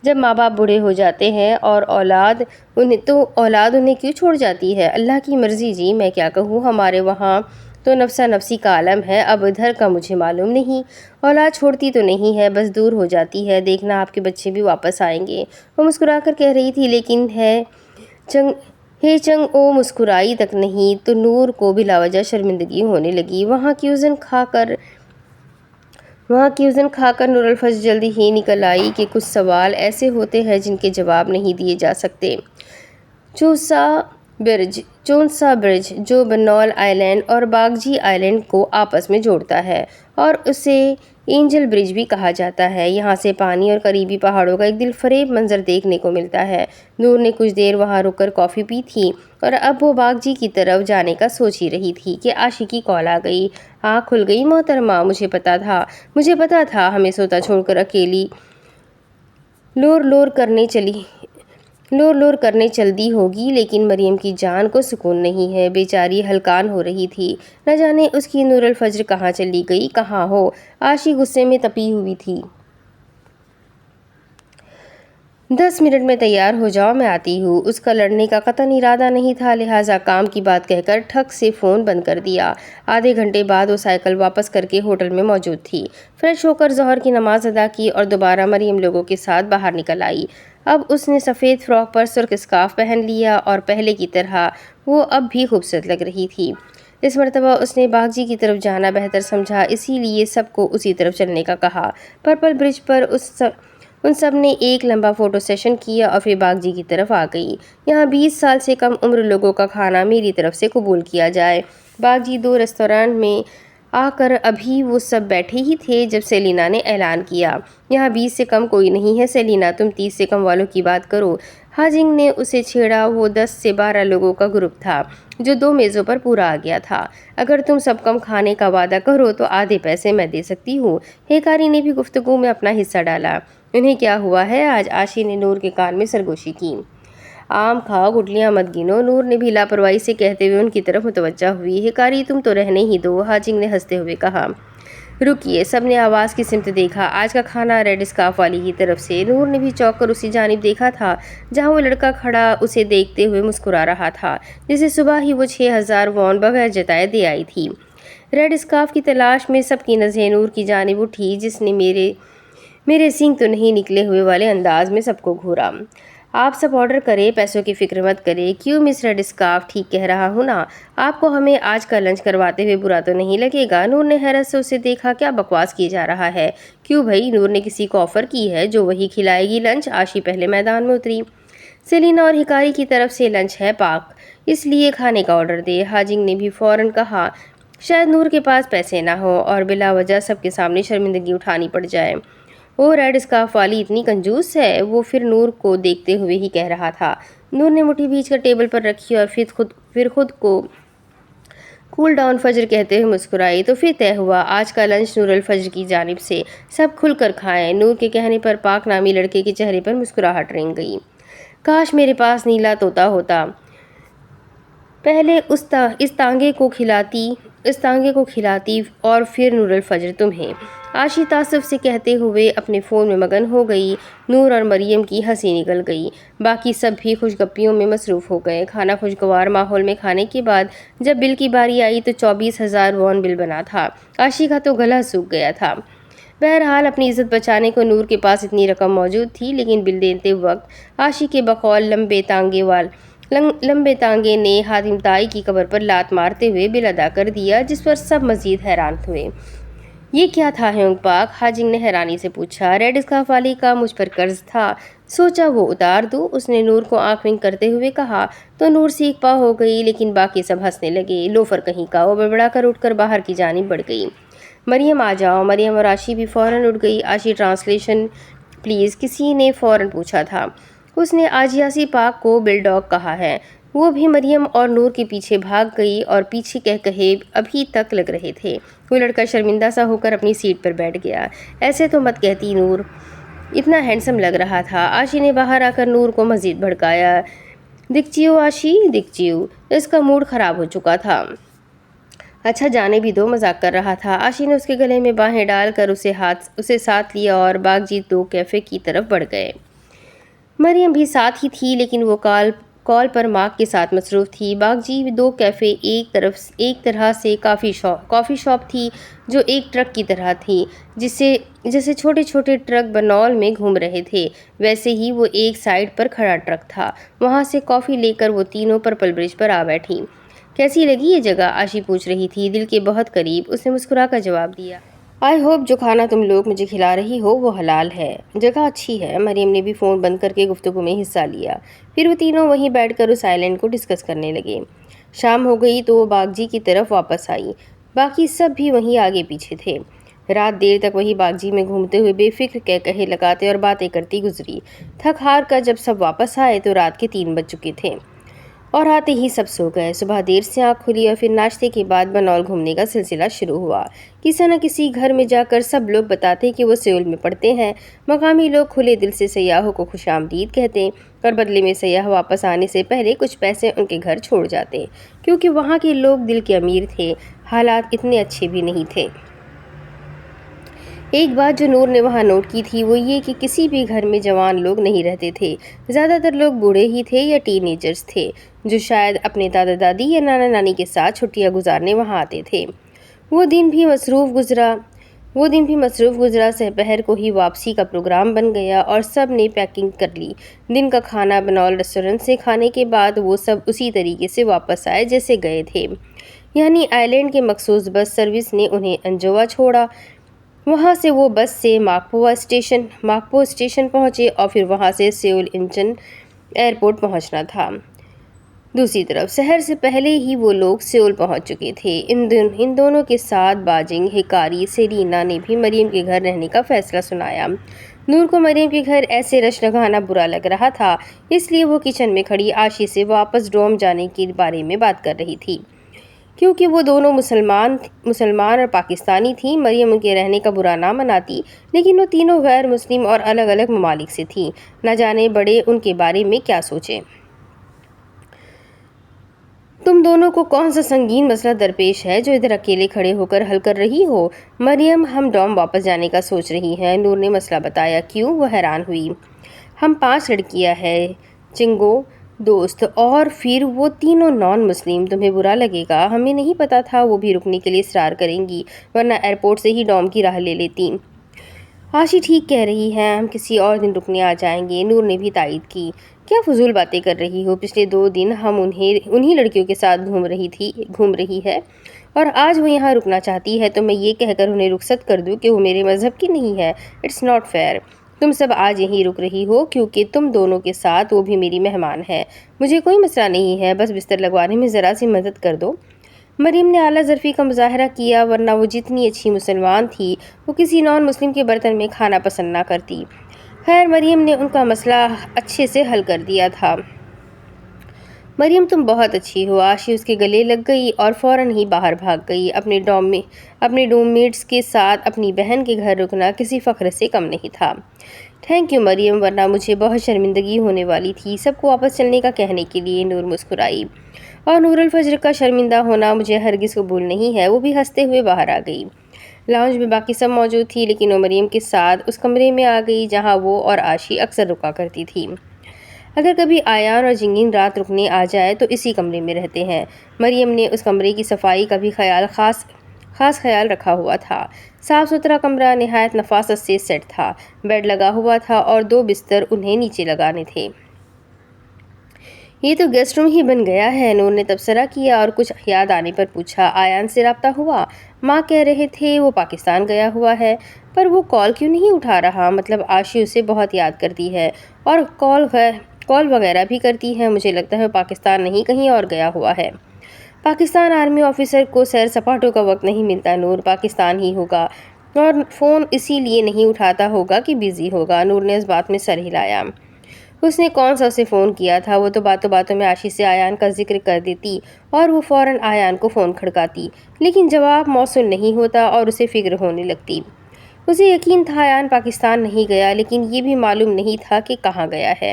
جب ماں باپ بوڑھے ہو جاتے ہیں اور اولاد انہیں کیوں چھوڑ جاتی ہے؟ اللہ کی مرضی جی، میں کیا کہوں، ہمارے وہاں تو نفسا نفسی کا عالم ہے، اب ادھر کا مجھے معلوم نہیں۔ اولاد چھوڑتی تو نہیں ہے، بس دور ہو جاتی ہے، دیکھنا آپ کے بچے بھی واپس آئیں گے۔ وہ مسکرا کر کہہ رہی تھی، لیکن چنگ او مسکرائی تک نہیں تو نور کو بلا وجہ شرمندگی ہونے لگی۔ وہاں کی اوزن کھا کر نور الفضل جلدی ہی نکل آئی کہ کچھ سوال ایسے ہوتے ہیں جن کے جواب نہیں دیے جا سکتے۔ چونسا برج جو بنول آئلینڈ اور باگجی آئلینڈ کو آپس میں جوڑتا ہے اور اسے اینجل برج بھی کہا جاتا ہے، یہاں سے پانی اور قریبی پہاڑوں کا ایک دل فریب منظر دیکھنے کو ملتا ہے۔ نور نے کچھ دیر وہاں رک کر کافی پی تھی اور اب وہ باگجی کی طرف جانے کا سوچ ہی رہی تھی کہ عاشی کی کال آ گئی۔ آنکھ کھل گئی محترمہ، مجھے پتا تھا ہمیں سوتا چھوڑ کر اکیلی لور لور کرنے چل دی ہوگی، لیکن مریم کی جان کو سکون نہیں ہے، بیچاری ہلکان ہو رہی تھی۔ نہ جانے اس کی نور الفجر کہاں چلی گئی، کہاں ہو؟ عاشی غصے میں تپی ہوئی تھی۔ 10 منٹ میں تیار ہو جاؤ، میں آتی ہوں۔ اس کا لڑنے کا قطعاً ارادہ نہیں تھا، لہٰذا کام کی بات کہہ کر ٹھک سے فون بند کر دیا۔ آدھے گھنٹے بعد وہ سائیکل واپس کر کے ہوٹل میں موجود تھی، فریش ہو کر ظہر کی نماز ادا کی اور دوبارہ مریم لوگوں کے ساتھ باہر نکل آئی۔ اب اس نے سفید فراک پر سرخ اسکارف پہن لیا اور پہلے کی طرح وہ اب بھی خوبصورت لگ رہی تھی۔ اس مرتبہ اس نے باگجی کی طرف جانا بہتر سمجھا، اسی لیے سب کو اسی طرف چلنے کا کہا۔ پرپل برج پر ان سب نے ایک لمبا فوٹو سیشن کیا اور پھر باگجی کی طرف آ گئی۔ یہاں 20 سال سے کم عمر لوگوں کا کھانا میری طرف سے قبول کیا جائے۔ باگجی 2 ریستوران میں آ کر ابھی وہ سب بیٹھے ہی تھے جب سیلینا نے اعلان کیا، یہاں 20 سے کم کوئی نہیں ہے سیلینا، تم 30 سے کم والوں کی بات کرو۔ ہاجنگ نے اسے چھیڑا، وہ 10 سے 12 لوگوں کا گروپ تھا جو 2 میزوں پر پورا آ گیا تھا۔ اگر تم سب کم کھانے کا وعدہ کرو تو آدھے پیسے میں دے سکتی ہوں۔ ہیکاری نے بھی گفتگو میں اپنا حصہ ڈالا۔ انہیں کیا ہوا ہے آج؟ عاشی نے نور کے کان میں سرگوشی کی۔ آم کھاؤ، گٹلیاں مت گنو، نور نے بھی لاپرواہی سے کہتے ہوئے ان کی طرف متوجہ ہوئی۔ ہیکاری تم تو رہنے ہی دو، ہاجنگ نے ہنستے ہوئے کہا۔ رکیے، سب نے آواز کی سمت دیکھا۔ آج کا کھانا ریڈ اسکارف والی کی طرف سے۔ نور نے بھی چونک کر اسی جانب دیکھا تھا جہاں وہ لڑکا کھڑا اسے دیکھتے ہوئے مسکرا رہا تھا جسے صبح ہی وہ 6000 وون بغیر جتائے دے آئی تھی۔ ریڈ اسکارف کی تلاش میں سب کی نظریں نور کی جانب اٹھی جس نے میرے سینگ تو نہیں نکلے ہوئے والے انداز میں سب کو گھورا۔ آپ سب آرڈر کریں، پیسوں کی فکر مت کریں۔ کیوں مس ریڈ اسکارف، ٹھیک کہہ رہا ہوں نا؟ آپ کو ہمیں آج کا لنچ کرواتے ہوئے برا تو نہیں لگے گا؟ نور نے حیرت سے اسے دیکھا۔ کیا بکواس کی جا رہا ہے؟ کیوں بھائی، نور نے کسی کو آفر کی ہے جو وہی کھلائے گی لنچ؟ عاشی پہلے میدان میں اتری۔ سیلینا اور ہکاری کی طرف سے لنچ ہے پاک، اس لیے کھانے کا آرڈر دے۔ حاجنگ نے بھی فوراً کہا۔ شاید نور کے پاس پیسے نہ ہو اور بلا وجہ سب کے سامنے شرمندگی اٹھانی پڑ جائے۔ وہ ریڈ اسکارف والی اتنی کنجوس ہے، وہ پھر نور کو دیکھتے ہوئے ہی کہہ رہا تھا۔ نور نے مٹھی بھیج کر ٹیبل پر رکھی اور پھر خود کو کول ڈاؤن فجر کہتے ہوئے مسکرائی۔ تو پھر طے ہوا، آج کا لنچ نور الفجر کی جانب سے، سب کھل کر کھائیں۔ نور کے کہنے پر پاک نامی لڑکے کے چہرے پر مسکراہٹ رنگ گئی۔ کاش میرے پاس نیلا طوطا ہوتا، پہلے اس تانگے کو کھلاتی اور پھر نور الفجر تمہیں۔ عاشی تعصب سے کہتے ہوئے اپنے فون میں مگن ہو گئی۔ نور اور مریم کی ہنسی نکل گئی۔ باقی سب بھی خوشگپیوں میں مصروف ہو گئے۔ کھانا خوشگوار ماحول میں کھانے کے بعد جب بل کی باری آئی تو 24,000 وون بل بنا تھا۔ عاشی کا تو گلا سوکھ گیا تھا۔ بہرحال اپنی عزت بچانے کو نور کے پاس اتنی رقم موجود تھی، لیکن بل دیتے وقت عاشی کے بقول لمبے تانگے نے حاتم طائی کی قبر پر لات مارتے ہوئے بل ادا کر دیا، جس پر سب مزید حیران ہوئے۔ یہ کیا تھا ہیونگ پاک؟ حاجنگ نے حیرانی سے پوچھا۔ ریڈ اسکارف والی کا مجھ پر قرض تھا، سوچا وہ اتار دوں، اس نے نور کو آنکھ ونک کرتے ہوئے کہا۔ تو نور سیکھ پا ہو گئی، لیکن باقی سب ہنسنے لگے۔ لوفر کہیں کا، وہ بڑبڑا کر اٹھ کر باہر کی جانب بڑھ گئی۔ مریم آ جاؤ۔ مریم اور عاشی بھی فوراً اٹھ گئی۔ عاشی ٹرانسلیشن پلیز، کسی نے فوراً پوچھا تھا۔ اس نے آجیاسی پاک کو بل ڈاگ کہا ہے۔ وہ بھی مریم اور نور کے پیچھے بھاگ گئی اور پیچھے کہے ابھی تک لگ رہے تھے۔ وہ لڑکا شرمندہ سا ہو کر اپنی سیٹ پر بیٹھ گیا۔ ایسے تو مت کہتی نور، اتنا ہینڈسم لگ رہا تھا۔ عاشی نے باہر آ کر نور کو مزید بھڑکایا۔ دکھچیو عاشی، دکھچیو، اس کا موڈ خراب ہو چکا تھا۔ اچھا جانے بھی دو، مذاق کر رہا تھا۔ عاشی نے اس کے گلے میں باہیں ڈال کر اسے ساتھ لیا اور باغجیت 2 کیفے کی طرف بڑھ گئے۔ مریم بھی ساتھ ہی تھی، لیکن وہ کال پر مارک کے ساتھ مصروف تھی۔ باغجیت 2 کیفے ایک طرح سے کافی شاپ تھی جو ایک ٹرک کی طرح تھی، جیسے چھوٹے چھوٹے ٹرک بنول میں گھوم رہے تھے، ویسے ہی وہ ایک سائڈ پر کھڑا ٹرک تھا۔ وہاں سے کافی لے کر وہ تینوں پرپل برج پر آ بیٹھیں۔ کیسی لگی یہ جگہ؟ عاشی پوچھ رہی تھی۔ دل کے بہت قریب، اس نے مسکرا کر جواب دیا۔ آئی ہوپ جو کھانا تم لوگ مجھے کھلا رہی ہو وہ حلال ہے۔ جگہ اچھی ہے۔ مریم نے بھی فون بند کر کے گفتگو میں حصہ لیا۔ پھر وہ تینوں وہیں بیٹھ کر اس آئلینڈ کو ڈسکس کرنے لگے۔ شام ہو گئی تو وہ باغجی کی طرف واپس آئی۔ باقی سب بھی وہیں آگے پیچھے تھے۔ رات دیر تک وہی باغجی میں گھومتے ہوئے بے فکر کہے لگاتے اور باتیں کرتی گزری۔ تھک ہار کر جب سب واپس آئے تو رات کے 3 بج چکے تھے اور آتے ہی سب سو گئے۔ صبح دیر سے آنکھ کھلی اور پھر ناشتے کے بعد بنول گھومنے کا سلسلہ شروع ہوا۔ کسی نہ کسی گھر میں جا کر سب لوگ بتاتے کہ وہ سیول میں پڑھتے ہیں۔ مقامی لوگ کھلے دل سے سیاحوں کو خوش آمدید کہتے اور بدلے میں سیاح واپس آنے سے پہلے کچھ پیسے ان کے گھر چھوڑ جاتے، کیونکہ وہاں کے لوگ دل کے امیر تھے، حالات اتنے اچھے بھی نہیں تھے۔ ایک بات جو نور نے وہاں نوٹ کی تھی وہ یہ کہ کسی بھی گھر میں جوان لوگ نہیں رہتے تھے۔ زیادہ تر لوگ بوڑھے ہی تھے یا ٹین ایجرز تھے، جو شاید اپنے دادا دادی یا نانا نانی کے ساتھ چھٹیاں گزارنے وہاں آتے تھے۔ وہ دن بھی مصروف گزرا۔ سپہر کو ہی واپسی کا پروگرام بن گیا اور سب نے پیکنگ کر لی۔ دن کا کھانا بنول ریسٹورنٹ سے کھانے کے بعد وہ سب اسی طریقے سے واپس آئے جیسے گئے تھے، یعنی آئلینڈ کے مخصوص بس سروس نے انہیں انجوا چھوڑا۔ وہاں سے وہ بس سے ماکپو اسٹیشن پہنچے اور پھر وہاں سے سیول انچن ایئرپورٹ پہنچنا تھا۔ دوسری طرف سحر سے پہلے ہی وہ لوگ سیول پہنچ چکے تھے۔ ان دونوں کے ساتھ باجنگ، ہکاری، سیلینا نے بھی مریم کے گھر رہنے کا فیصلہ سنایا۔ نور کو مریم کے گھر ایسے رش لگانا برا لگ رہا تھا، اس لیے وہ کچن میں کھڑی عاشی سے واپس ڈوم جانے کے بارے میں بات کر رہی تھی، کیونکہ وہ دونوں مسلمان اور پاکستانی تھیں۔ مریم ان کے رہنے کا برا نہ مناتی، لیکن وہ تینوں غیر مسلم اور الگ الگ ممالک سے تھیں، نہ جانے بڑے ان کے بارے میں کیا سوچیں۔ تم دونوں کو کون سا سنگین مسئلہ درپیش ہے جو ادھر اکیلے کھڑے ہو کر حل کر رہی ہو؟ مریم ہم ڈوم واپس جانے کا سوچ رہی ہیں، نور نے مسئلہ بتایا۔ کیوں؟ وہ حیران ہوئی۔ ہم 5 لڑکیاں ہیں، چنگو، دوست اور پھر وہ تینوں نان مسلم، تمہیں برا لگے گا؟ ہمیں نہیں پتا تھا وہ بھی رکنے کے لیے اصرار کریں گی، ورنہ ایئرپورٹ سے ہی ڈوم کی راہ لے لیتی۔ عاشی ٹھیک کہہ رہی ہیں، ہم کسی اور دن رکنے آ جائیں گے، نور نے بھی تائید کی۔ کیا فضول باتیں کر رہی ہو؟ پچھلے 2 دن ہم انہی لڑکیوں کے ساتھ گھوم رہی ہے اور آج وہ یہاں رکنا چاہتی ہے تو میں یہ کہہ کر انہیں رخصت کر دوں کہ وہ میرے مذہب کی نہیں ہے۔ It's not fair. تم سب آج یہیں رک رہی ہو کیونکہ تم دونوں کے ساتھ وہ بھی میری مہمان ہے۔ مجھے کوئی مسئلہ نہیں ہے، بس بستر لگوانے میں ذرا سی مدد کر دو۔ مریم نے اعلیٰ ظرفی کا مظاہرہ کیا، ورنہ وہ جتنی اچھی مسلمان تھی وہ کسی نان مسلم کے برتن میں کھانا پسند نہ کرتی۔ خیر، مریم نے ان کا مسئلہ اچھے سے حل کر دیا تھا۔ مریم تم بہت اچھی ہو۔ عاشی اس کے گلے لگ گئی اور فوراً ہی باہر بھاگ گئی۔ اپنے ڈوم میٹس کے ساتھ اپنی بہن کے گھر رکنا کسی فخر سے کم نہیں تھا۔ تھینک یو مریم، ورنہ مجھے بہت شرمندگی ہونے والی تھی۔ سب کو واپس چلنے کا کہنے کے لیے نور مسکرائی۔ اور نور الفجر کا شرمندہ ہونا مجھے ہرگز قبول نہیں ہے۔ وہ بھی ہنستے ہوئے باہر آ گئی۔ لاؤنج میں باقی سب موجود تھی لیکن وہ مریم کے ساتھ اس کمرے میں آ گئی جہاں وہ اور عاشی اکثر رکا کرتی تھی۔ اگر کبھی آیان اور جنگین رات رکنے آ جائے تو اسی کمرے میں رہتے ہیں۔ مریم نے اس کمرے کی صفائی کا بھی خاص خیال رکھا ہوا تھا۔ صاف ستھرا کمرہ نہایت نفاست سے سیٹ تھا۔ بیڈ لگا ہوا تھا اور 2 بستر انہیں نیچے لگانے تھے۔ یہ تو گیسٹ روم ہی بن گیا ہے، نور نے تبصرہ کیا اور کچھ یاد آنے پر پوچھا، آیان سے رابطہ ہوا؟ ماں کہہ رہے تھے وہ پاکستان گیا ہوا ہے، پر وہ کال کیوں نہیں اٹھا رہا؟ مطلب عاشی اسے بہت یاد کرتی ہے اور کال وغیرہ بھی کرتی ہے۔ مجھے لگتا ہے وہ پاکستان نہیں کہیں اور گیا ہوا ہے۔ پاکستان آرمی آفیسر کو سیر سپاٹوں کا وقت نہیں ملتا نور، پاکستان ہی ہوگا اور فون اسی لیے نہیں اٹھاتا ہوگا کہ بیزی ہوگا۔ نور نے اس بات میں سر ہلایا۔ اس نے کون سا اسے فون کیا تھا؟ وہ تو باتوں باتوں میں عاشی سے آیان کا ذکر کر دیتی اور وہ فوراً آیان کو فون کھڑکاتی، لیکن جواب موصول نہیں ہوتا اور اسے فکر ہونے لگتی۔ اسے یقین تھا آیان پاکستان نہیں گیا، لیکن یہ بھی معلوم نہیں تھا کہ کہاں گیا ہے۔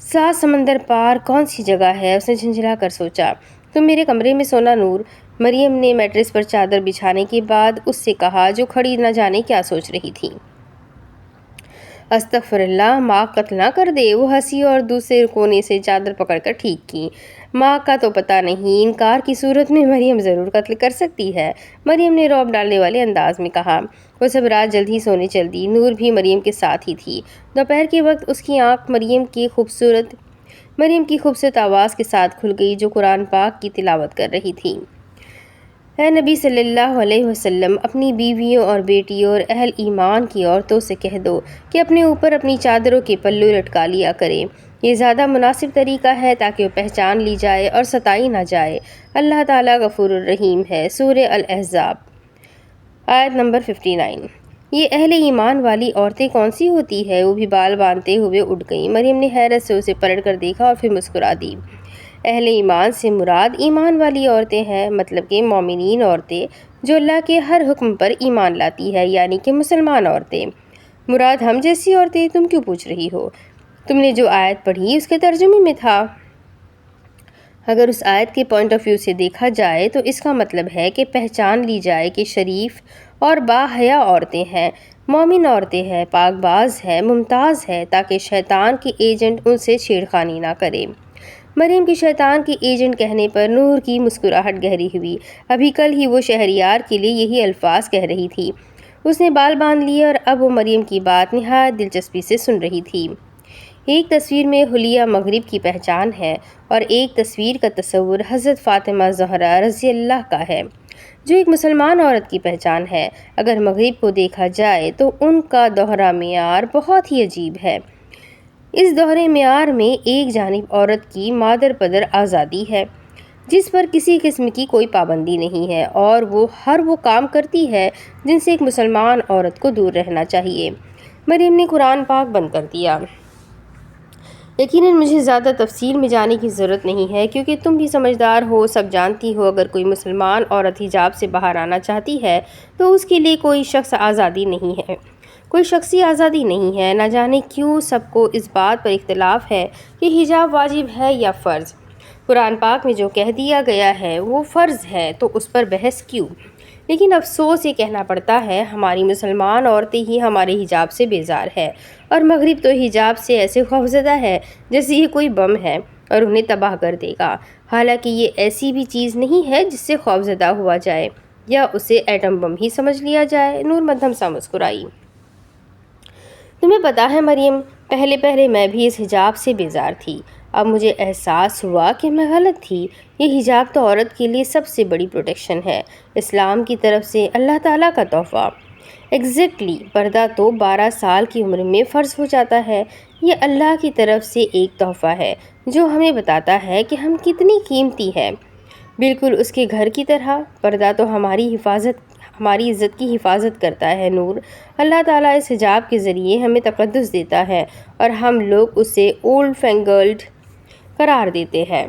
7 سمندر پار کون سی جگہ ہے؟ اس نے جھنجھلا کر سوچا۔ تم میرے کمرے میں سونا نور، مریم نے میٹرس پر چادر بچھانے کے بعد اس سے کہا جو کھڑی نہ جانے کیا سوچ رہی تھی۔ استغفر اللہ، ماں قتل نہ کر دے۔ وہ ہنسی اور دوسرے کونے سے چادر پکڑ کر ٹھیک کی۔ ماں کا تو پتہ نہیں، انکار کی صورت میں مریم ضرور قتل کر سکتی ہے، مریم نے رعب ڈالنے والے انداز میں کہا۔ وہ سب رات جلد ہی سونے چل دی۔ نور بھی مریم کے ساتھ ہی تھی۔ دوپہر کے وقت اس کی آنکھ مریم کی خوبصورت آواز کے ساتھ کھل گئی جو قرآن پاک کی تلاوت کر رہی تھی۔ اے نبی صلی اللہ علیہ وسلم، اپنی بیویوں اور بیٹیوں اور اہل ایمان کی عورتوں سے کہہ دو کہ اپنے اوپر اپنی چادروں کے پلو لٹکا لیا کریں، یہ زیادہ مناسب طریقہ ہے تاکہ وہ پہچان لی جائے اور ستائی نہ جائے۔ اللہ تعالیٰ غفور الرحیم ہے۔ سورہ الاحزاب آیت نمبر 59۔ یہ اہل ایمان والی عورتیں کون سی ہوتی ہے؟ وہ بھی بال باندھتے ہوئے اٹھ گئیں۔ مریم نے حیرت سے اسے پلٹ کر دیکھا اور پھر مسکرا دی۔ اہل ایمان سے مراد ایمان والی عورتیں ہیں، مطلب کہ مومنین عورتیں جو اللہ کے ہر حکم پر ایمان لاتی ہے، یعنی کہ مسلمان عورتیں۔ مراد ہم جیسی عورتیں؟ تم کیوں پوچھ رہی ہو؟ تم نے جو آیت پڑھی اس کے ترجمے میں تھا۔ اگر اس آیت کے پوائنٹ آف ویو سے دیکھا جائے تو اس کا مطلب ہے کہ پہچان لی جائے کہ شریف اور باحیا عورتیں ہیں، مومن عورتیں ہیں، پاک باز ہیں، ممتاز ہیں، تاکہ شیطان کے ایجنٹ ان سے چھیڑخانی نہ کرے۔ مریم کے شیطان کے ایجنٹ کہنے پر نور کی مسکراہٹ گہری ہوئی۔ ابھی کل ہی وہ شہریار کے لیے یہی الفاظ کہہ رہی تھی۔ اس نے بال باندھ لیے اور اب وہ مریم کی بات نہایت دلچسپی سے سن رہی تھی۔ ایک تصویر میں حلیہ مغرب کی پہچان ہے اور ایک تصویر کا تصور حضرت فاطمہ زہرا رضی اللہ کا ہے جو ایک مسلمان عورت کی پہچان ہے۔ اگر مغرب کو دیکھا جائے تو ان کا دوہرا معیار بہت ہی عجیب ہے۔ اس دوہرے معیار میں ایک جانب عورت کی مادر پدر آزادی ہے جس پر کسی قسم کی کوئی پابندی نہیں ہے اور وہ وہ کام کرتی ہے جن سے ایک مسلمان عورت کو دور رہنا چاہیے۔ مریم نے قرآن پاک بند کر دیا۔ یقیناً مجھے زیادہ تفصیل میں جانے کی ضرورت نہیں ہے کیونکہ تم بھی سمجھدار ہو، سب جانتی ہو اگر کوئی مسلمان عورت حجاب سے باہر آنا چاہتی ہے تو اس کے لیے کوئی شخصی آزادی نہیں ہے۔ نہ جانے کیوں سب کو اس بات پر اختلاف ہے کہ حجاب واجب ہے یا فرض۔ قرآن پاک میں جو کہہ دیا گیا ہے وہ فرض ہے تو اس پر بحث کیوں؟ لیکن افسوس یہ کہنا پڑتا ہے ہماری مسلمان عورتیں ہی ہمارے حجاب سے بیزار ہے اور مغرب تو حجاب سے ایسے خوفزدہ ہے جیسے یہ کوئی بم ہے اور انہیں تباہ کر دے گا، حالانکہ یہ ایسی بھی چیز نہیں ہے جس سے خوفزدہ ہوا جائے یا اسے ایٹم بم ہی سمجھ لیا جائے۔ نور مدھم سا مسکرائی۔ تمہیں پتہ ہے مریم، پہلے میں بھی اس حجاب سے بیزار تھی۔ اب مجھے احساس ہوا کہ میں غلط تھی۔ یہ حجاب تو عورت کے لیے سب سے بڑی پروٹیکشن ہے، اسلام کی طرف سے اللہ تعالیٰ کا تحفہ۔ ایگزیکٹلی، پردہ تو 12 سال کی عمر میں فرض ہو جاتا ہے۔ یہ اللہ کی طرف سے ایک تحفہ ہے جو ہمیں بتاتا ہے کہ ہم کتنی قیمتی ہیں، بالکل اس کے گھر کی طرح۔ پردہ تو ہماری عزت کی حفاظت کرتا ہے نور۔ اللہ تعالیٰ اس حجاب کے ذریعے ہمیں تقدس دیتا ہے اور ہم لوگ اسے اولڈ فینگلڈ قرار دیتے ہیں۔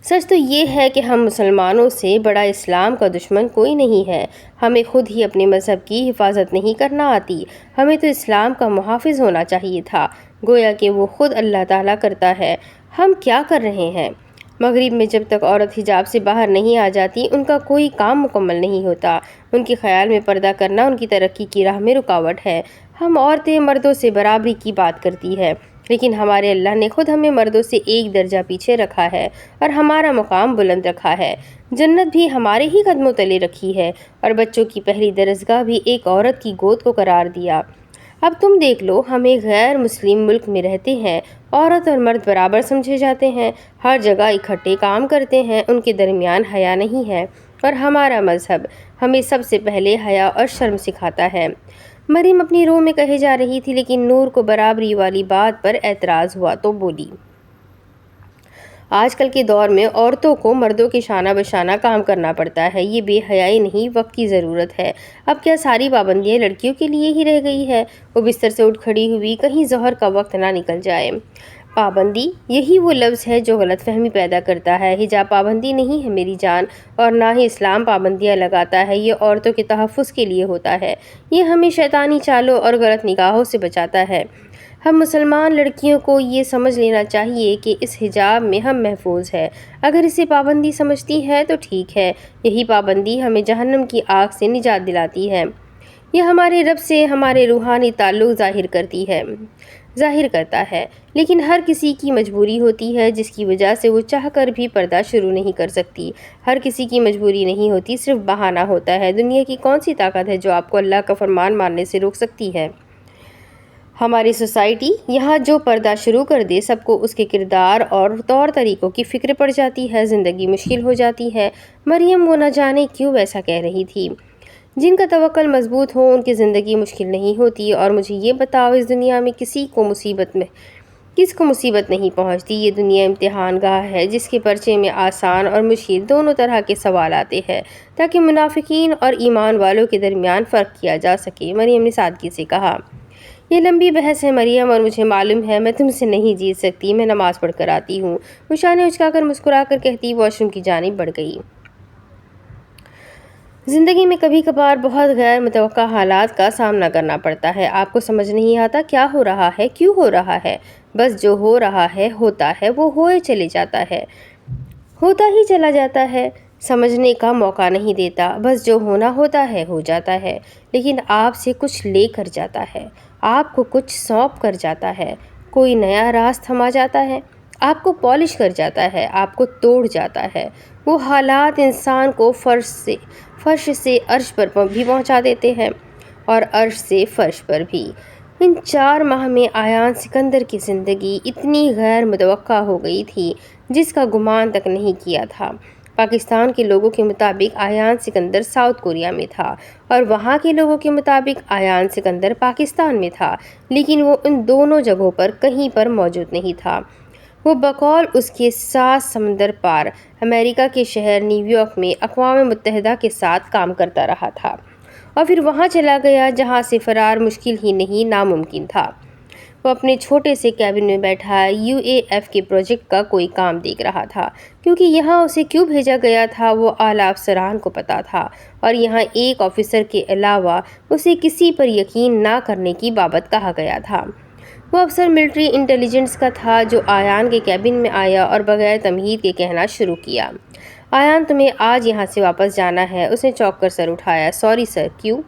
سچ تو یہ ہے کہ ہم مسلمانوں سے بڑا اسلام کا دشمن کوئی نہیں ہے۔ ہمیں خود ہی اپنے مذہب کی حفاظت نہیں کرنا آتی، ہمیں تو اسلام کا محافظ ہونا چاہیے تھا، گویا کہ وہ خود اللہ تعالیٰ کرتا ہے۔ ہم کیا کر رہے ہیں؟ مغرب میں جب تک عورت حجاب سے باہر نہیں آ جاتی ان کا کوئی کام مکمل نہیں ہوتا۔ ان کے خیال میں پردہ کرنا ان کی ترقی کی راہ میں رکاوٹ ہے۔ ہم عورتیں مردوں سے برابری کی بات کرتی ہے، لیکن ہمارے اللہ نے خود ہمیں مردوں سے ایک درجہ پیچھے رکھا ہے اور ہمارا مقام بلند رکھا ہے۔ جنت بھی ہمارے ہی قدموں تلے رکھی ہے اور بچوں کی پہلی درسگاہ بھی ایک عورت کی گود کو قرار دیا۔ اب تم دیکھ لو، ہم ایک غیر مسلم ملک میں رہتے ہیں، عورت اور مرد برابر سمجھے جاتے ہیں، ہر جگہ اکٹھے کام کرتے ہیں، ان کے درمیان حیا نہیں ہے، اور ہمارا مذہب ہمیں سب سے پہلے حیا اور شرم سکھاتا ہے۔ مریم اپنی روح میں کہے جا رہی تھی، لیکن نور کو برابری والی بات پر اعتراض ہوا تو بولی، آج کل کے دور میں عورتوں کو مردوں کے شانہ بشانہ کام کرنا پڑتا ہے، یہ بے حیائی نہیں، وقت کی ضرورت ہے۔ اب کیا ساری پابندیاں لڑکیوں کے لیے ہی رہ گئی ہے؟ وہ بستر سے اٹھ کھڑی ہوئی، کہیں ظہر کا وقت نہ نکل جائے۔ پابندی، یہی وہ لفظ ہے جو غلط فہمی پیدا کرتا ہے۔ حجاب پابندی نہیں ہے میری جان، اور نہ ہی اسلام پابندیاں لگاتا ہے، یہ عورتوں کے تحفظ کے لیے ہوتا ہے۔ یہ ہمیں شیطانی چالوں اور غلط نگاہوں سے بچاتا ہے۔ ہم مسلمان لڑکیوں کو یہ سمجھ لینا چاہیے کہ اس حجاب میں ہم محفوظ ہیں۔ اگر اسے پابندی سمجھتی ہے تو ٹھیک ہے، یہی پابندی ہمیں جہنم کی آگ سے نجات دلاتی ہے۔ یہ ہمارے رب سے ہمارے روحانی تعلق ظاہر کرتا ہے، لیکن ہر کسی کی مجبوری ہوتی ہے جس کی وجہ سے وہ چاہ کر بھی پردہ شروع نہیں کر سکتی۔ ہر کسی کی مجبوری نہیں ہوتی، صرف بہانہ ہوتا ہے۔ دنیا کی کون سی طاقت ہے جو آپ کو اللہ کا فرمان ماننے سے روک سکتی ہے؟ ہماری سوسائٹی یہاں جو پردہ شروع کر دے، سب کو اس کے کردار اور طور طریقوں کی فکر پڑ جاتی ہے، زندگی مشکل ہو جاتی ہے۔ مریم وہ نہ جانے کیوں ویسا کہہ رہی تھی۔ جن کا توکل مضبوط ہو ان کی زندگی مشکل نہیں ہوتی، اور مجھے یہ بتاؤ، اس دنیا میں کس کو مصیبت نہیں پہنچتی؟ یہ دنیا امتحان گاہ ہے جس کے پرچے میں آسان اور مشکل دونوں طرح کے سوال آتے ہیں، تاکہ منافقین اور ایمان والوں کے درمیان فرق کیا جا سکے۔ مریم نے سادگی سے کہا، یہ لمبی بحث ہے مریم، اور مجھے معلوم ہے میں تم سے نہیں جیت سکتی، میں نماز پڑھ کر آتی ہوں۔ عشا نے اچکا کر مسکرا کر کہتی واش روم کی جانب بڑھ گئی۔ زندگی میں کبھی کبھار بہت غیر متوقع حالات کا سامنا کرنا پڑتا ہے۔ آپ کو سمجھ نہیں آتا کیا ہو رہا ہے، کیوں ہو رہا ہے، بس جو ہو رہا ہے ہوتا ہے، وہ ہوئے چلے جاتا ہے، ہوتا ہی چلا جاتا ہے، سمجھنے کا موقع نہیں دیتا، بس جو ہونا ہوتا ہے ہو جاتا ہے، لیکن آپ سے کچھ لے کر جاتا ہے، آپ کو کچھ سونپ کر جاتا ہے، کوئی نیا راز تھما جاتا ہے، آپ کو پالش کر جاتا ہے، آپ کو توڑ جاتا ہے۔ وہ حالات انسان کو فرش سے عرش پر بھی پہنچا دیتے ہیں، اور عرش سے فرش پر بھی۔ ان 4 ماہ میں آیان سکندر کی زندگی اتنی غیر متوقع ہو گئی تھی جس کا گمان تک نہیں کیا تھا۔ پاکستان کے لوگوں کے مطابق آیان سکندر ساؤتھ کوریا میں تھا، اور وہاں کے لوگوں کے مطابق آیان سکندر پاکستان میں تھا، لیکن وہ ان دونوں جگہوں پر کہیں پر موجود نہیں تھا۔ وہ بقول اس کے 7 سمندر پار امریکہ کے شہر نیو یارک میں اقوام متحدہ کے ساتھ کام کرتا رہا تھا، اور پھر وہاں چلا گیا جہاں سے فرار مشکل ہی نہیں ناممکن تھا۔ وہ اپنے چھوٹے سے کیبن میں بیٹھا UAF کے پروجیکٹ کا کوئی کام دیکھ رہا تھا، کیونکہ یہاں اسے کیوں بھیجا گیا تھا وہ اعلیٰ افسران کو پتا تھا، اور یہاں ایک آفیسر کے علاوہ اسے کسی پر یقین نہ کرنے کی بابت کہا گیا تھا۔ وہ افسر ملٹری انٹیلیجنس کا تھا جو آیان کے کیبن میں آیا اور بغیر تمہید کے کہنا شروع کیا، آیان تمہیں آج یہاں سے واپس جانا ہے۔ اس نے چونک کر سر اٹھایا۔ سوری سر، کیوں؟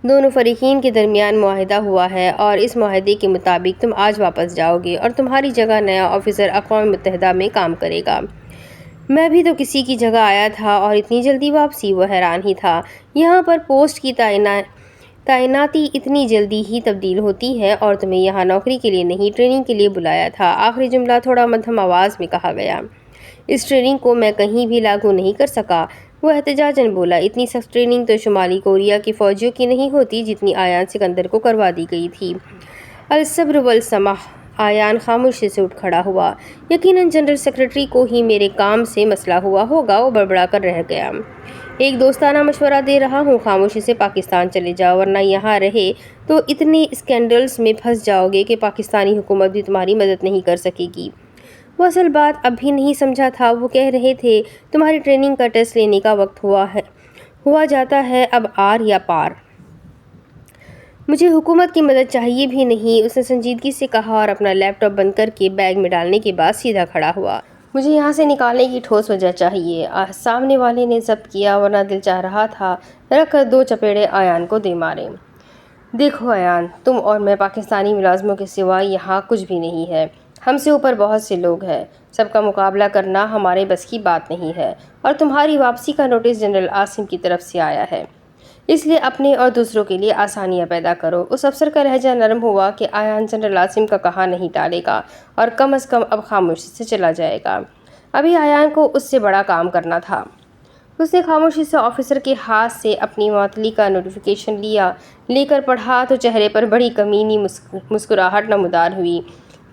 دونوں فریقین کے درمیان معاہدہ ہوا ہے، اور اس معاہدے کے مطابق تم آج واپس جاؤ گے، اور تمہاری جگہ نیا آفیسر اقوام متحدہ میں کام کرے گا۔ میں بھی تو کسی کی جگہ آیا تھا، اور اتنی جلدی واپسی؟ وہ حیران ہی تھا۔ یہاں پر پوسٹ کی کائناتی اتنی جلدی ہی تبدیل ہوتی ہے اور تمہیں یہاں نوکری کے لیے نہیں ٹریننگ کے لیے بلایا تھا۔ آخری جملہ تھوڑا مدھم آواز میں کہا گیا۔ اس ٹریننگ کو میں کہیں بھی لاگو نہیں کر سکا، وہ احتجاجاً بولا۔ اتنی سخت ٹریننگ تو شمالی کوریا کے فوجیوں کی نہیں ہوتی جتنی آیان سکندر کو کروا دی گئی تھی۔ الصبر والسماح۔ آیان خاموشی سے اٹھ کھڑا ہوا۔ یقیناً جنرل سیکرٹری کو ہی میرے کام سے مسئلہ ہوا ہوگا، وہ بڑبڑا کر رہ گیا۔ ایک دوستانہ مشورہ دے رہا ہوں، خاموشی سے پاکستان چلے جاؤ، ورنہ یہاں رہے تو اتنے اسکینڈلز میں پھنس جاؤ گے کہ پاکستانی حکومت بھی تمہاری مدد نہیں کر سکے گی۔ وہ اصل بات اب بھی نہیں سمجھا تھا۔ وہ کہہ رہے تھے تمہاری ٹریننگ کا ٹیسٹ لینے کا وقت ہوا جاتا ہے، اب آر یا پار۔ مجھے حکومت کی مدد چاہیے بھی نہیں، اس نے سنجیدگی سے کہا اور اپنا لیپ ٹاپ بند کر کے بیگ میں ڈالنے کے بعد سیدھا کھڑا ہوا۔ مجھے یہاں سے نکالنے کی ٹھوس وجہ چاہیے۔ سامنے والے نے ضبط کیا، ورنہ دل چاہ رہا تھا رکھ کر دو چپیڑے آیان کو دے مارے۔ دیکھو آیان، تم اور میں پاکستانی ملازموں کے سوا یہاں کچھ بھی نہیں ہے۔ ہم سے اوپر بہت سے لوگ ہیں، سب کا مقابلہ کرنا ہمارے بس کی بات نہیں ہے، اور تمہاری واپسی کا نوٹس جنرل عاصم کی طرف سے آیا ہے، اس لیے اپنے اور دوسروں کے لیے آسانیاں پیدا کرو۔ اس افسر کا لہجہ نرم ہوا کہ آیان جنرل عاصم کا کہا نہیں ٹالے گا اور کم از کم اب خاموشی سے چلا جائے گا۔ ابھی آیان کو اس سے بڑا کام کرنا تھا۔ اس نے خاموشی سے آفیسر کے ہاتھ سے اپنی معطلی کا نوٹیفیکیشن لے کر پڑھا تو چہرے پر بڑی کمینی مسکراہٹ نمودار ہوئی۔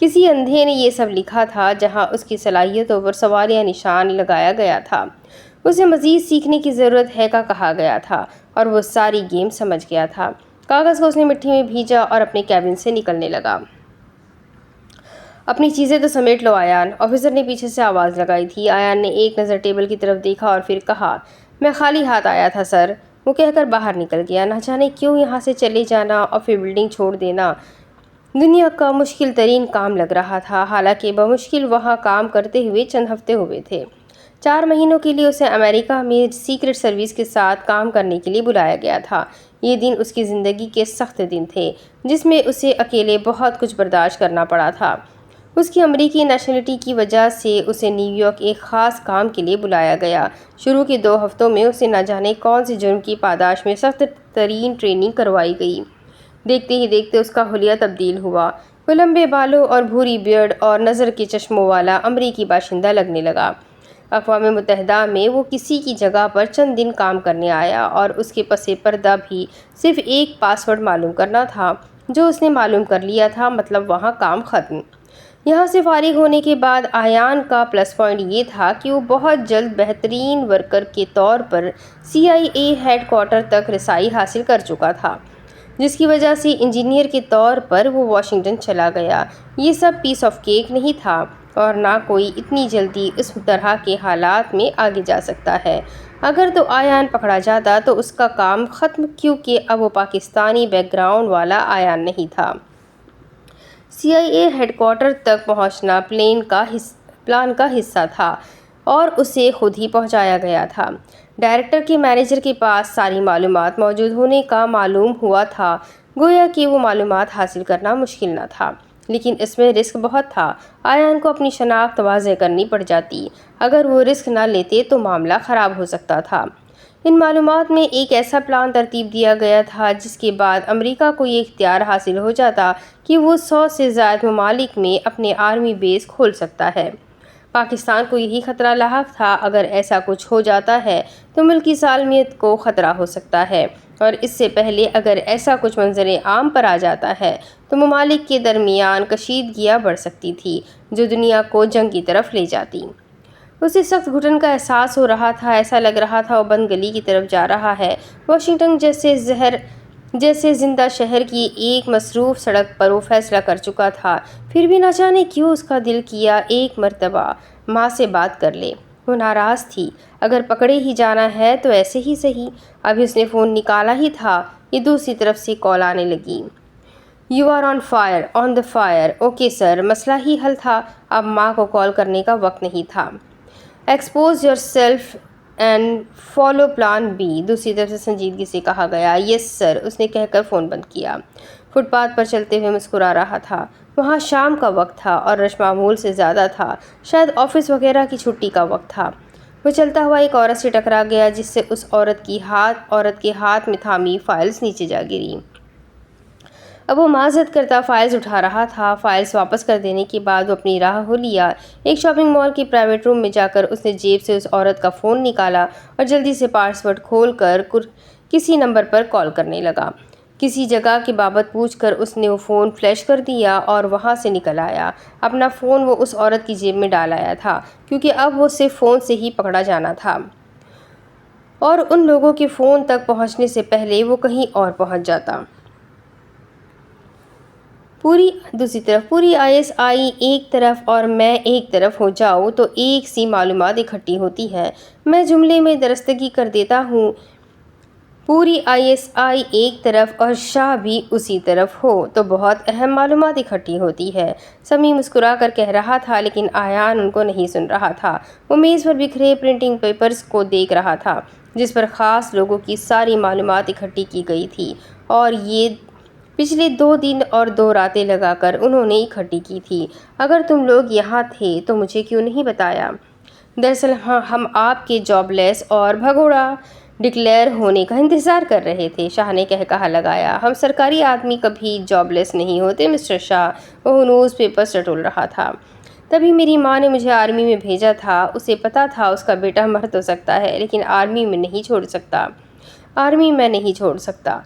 کسی اندھے نے یہ سب لکھا تھا جہاں اس کی صلاحیتوں پر سوالیہ نشان لگایا گیا تھا۔ اسے مزید سیکھنے کی ضرورت ہے کا کہا گیا تھا اور وہ ساری گیم سمجھ گیا تھا۔ کاغذ کو اس نے مٹھی میں بھیجا اور اپنے کیبن سے نکلنے لگا۔ اپنی چیزیں تو سمیٹ لو آیان، آفیسر نے پیچھے سے آواز لگائی تھی۔ آیان نے ایک نظر ٹیبل کی طرف دیکھا اور پھر کہا، میں خالی ہاتھ آیا تھا سر۔ وہ کہہ کر باہر نکل گیا۔ نہ جانے کیوں یہاں سے چلے جانا اور پھر بلڈنگ چھوڑ دینا دنیا کا مشکل ترین کام لگ رہا تھا، حالانکہ بمشکل وہاں کام کرتے ہوئے چند ہفتے ہوئے تھے۔ 4 مہینوں کے لیے اسے امریکہ میں سیکرٹ سروس کے ساتھ کام کرنے کے لیے بلایا گیا تھا۔ یہ دن اس کی زندگی کے سخت دن تھے، جس میں اسے اکیلے بہت کچھ برداشت کرنا پڑا تھا۔ اس کی امریکی نیشنلٹی کی وجہ سے اسے نیو یارک ایک خاص کام کے لیے بلایا گیا۔ شروع کے 2 ہفتوں میں اسے نہ جانے کون سی جرم کی پاداش میں سخت ترین ٹریننگ کروائی گئی۔ دیکھتے ہی دیکھتے اس کا حلیہ تبدیل ہوا۔ وہ لمبے بالوں اور بھوری بیئرڈ اور نظر کے چشموں والا امریکی باشندہ لگنے لگا۔ اقوام متحدہ میں وہ کسی کی جگہ پر چند دن کام کرنے آیا اور اس کے پس پردہ بھی صرف ایک پاس ورڈ معلوم کرنا تھا جو اس نے معلوم کر لیا تھا، مطلب وہاں کام ختم۔ یہاں سے فارغ ہونے کے بعد آیان کا پلس پوائنٹ یہ تھا کہ وہ بہت جلد بہترین ورکر کے طور پر CIA ہیڈ کوارٹر تک رسائی حاصل کر چکا تھا، جس کی وجہ سے انجینئر کے طور پر وہ واشنگٹن چلا گیا۔ یہ سب پیس آف کیک نہیں تھا اور نہ کوئی اتنی جلدی اس طرح کے حالات میں آگے جا سکتا ہے۔ اگر تو آیان پکڑا جاتا تو اس کا کام ختم، کیونکہ اب وہ پاکستانی بیک گراؤنڈ والا آیان نہیں تھا۔ CIA ہیڈ کوارٹر تک پہنچنا پلان کا حصہ تھا اور اسے خود ہی پہنچایا گیا تھا۔ ڈائریکٹر کے مینیجر کے پاس ساری معلومات موجود ہونے کا معلوم ہوا تھا، گویا کہ وہ معلومات حاصل کرنا مشکل نہ تھا، لیکن اس میں رسک بہت تھا۔ آیان کو اپنی شناخت واضح کرنی پڑ جاتی۔ اگر وہ رسک نہ لیتے تو معاملہ خراب ہو سکتا تھا۔ ان معلومات میں ایک ایسا پلان ترتیب دیا گیا تھا جس کے بعد امریکہ کو یہ اختیار حاصل ہو جاتا کہ وہ 100 سے زائد ممالک میں اپنے آرمی بیس کھول سکتا ہے۔ پاکستان کو یہی خطرہ لاحق تھا۔ اگر ایسا کچھ ہو جاتا ہے تو ملک کی سالمیت کو خطرہ ہو سکتا ہے، اور اس سے پہلے اگر ایسا کچھ منظر عام پر آ جاتا ہے تو ممالک کے درمیان کشیدگیاں بڑھ سکتی تھی جو دنیا کو جنگ کی طرف لے جاتی۔ اسے سخت گھٹن کا احساس ہو رہا تھا، ایسا لگ رہا تھا وہ بند گلی کی طرف جا رہا ہے۔ واشنگٹن جیسے زندہ شہر کی ایک مصروف سڑک پر وہ فیصلہ کر چکا تھا، پھر بھی نہ جانے کیوں اس کا دل کیا ایک مرتبہ ماں سے بات کر لے۔ وہ ناراض تھی۔ اگر پکڑے ہی جانا ہے تو ایسے ہی صحیح۔ ابھی اس نے فون نکالا ہی تھا کہ دوسری طرف سے کال آنے لگی۔ You are on fire, on the fire. Okay sir, مسئلہ ہی حل تھا۔ اب ماں کو کال کرنے کا وقت نہیں تھا۔ Expose yourself and follow plan B، دوسری طرف سے سنجیدگی سے کہا گیا۔ یس سر، اس نے کہہ کر فون بند کیا۔ فٹ پاتھ پر چلتے ہوئے مسکرا رہا تھا۔ وہاں شام کا وقت تھا اور رش معمول سے زیادہ تھا، شاید آفس وغیرہ کی چھٹی کا وقت تھا۔ وہ چلتا ہوا ایک عورت سے ٹکرا گیا جس سے اس عورت کے ہاتھ میں تھامی فائلز نیچے جا گری۔ اب وہ معذرت کرتا فائلز اٹھا رہا تھا۔ فائلز واپس کر دینے کے بعد وہ اپنی راہ ہو لیا۔ ایک شاپنگ مال کے پرائیویٹ روم میں جا کر اس نے جیب سے اس عورت کا فون نکالا اور جلدی سے پاس ورڈ کھول کر کسی نمبر پر کال کرنے لگا۔ کسی جگہ کے بابت پوچھ کر اس نے وہ فون فلیش کر دیا اور وہاں سے نکل آیا۔ اپنا فون وہ اس عورت کی جیب میں ڈال آیا تھا کیونکہ اب وہ صرف فون سے ہی پکڑا جانا تھا اور ان لوگوں کے فون تک پہنچنے سے پہلے وہ کہیں اور پہنچ جاتا۔ دوسری طرف پوری ISI ایک طرف اور میں ایک طرف ہو جاؤ تو ایک سی معلومات اکٹھی ہوتی ہے۔ میں جملے میں درستگی کر دیتا ہوں پوری ISI ایک طرف اور شاہ بھی اسی طرف ہو تو بہت اہم معلومات اکٹھی ہوتی ہے۔ سمیع مسکرا کر کہہ رہا تھا لیکن ایان ان کو نہیں سن رہا تھا۔ وہ میز پر بکھرے پرنٹنگ پیپرز کو دیکھ رہا تھا جس پر خاص لوگوں کی ساری معلومات اکٹھی کی گئی تھی اور یہ پچھلے 2 دن اور 2 راتیں لگا کر انہوں نے اکٹھی کی تھی۔ اگر تم لوگ یہاں تھے تو مجھے کیوں نہیں بتایا؟ دراصل ہم آپ کے جاب لیس اور بھگوڑا ڈکلیئر ہونے کا انتظار کر رہے تھے، شاہ نے کہا لگایا۔ ہم سرکاری آدمی کبھی جاب لیس نہیں ہوتے مسٹر شاہ، وہ نیوز پیپرز ٹٹول رہا تھا۔ تبھی میری ماں نے مجھے آرمی میں بھیجا تھا۔ اسے پتا تھا اس کا بیٹا مر تو سکتا ہے لیکن آرمی میں نہیں چھوڑ سکتا۔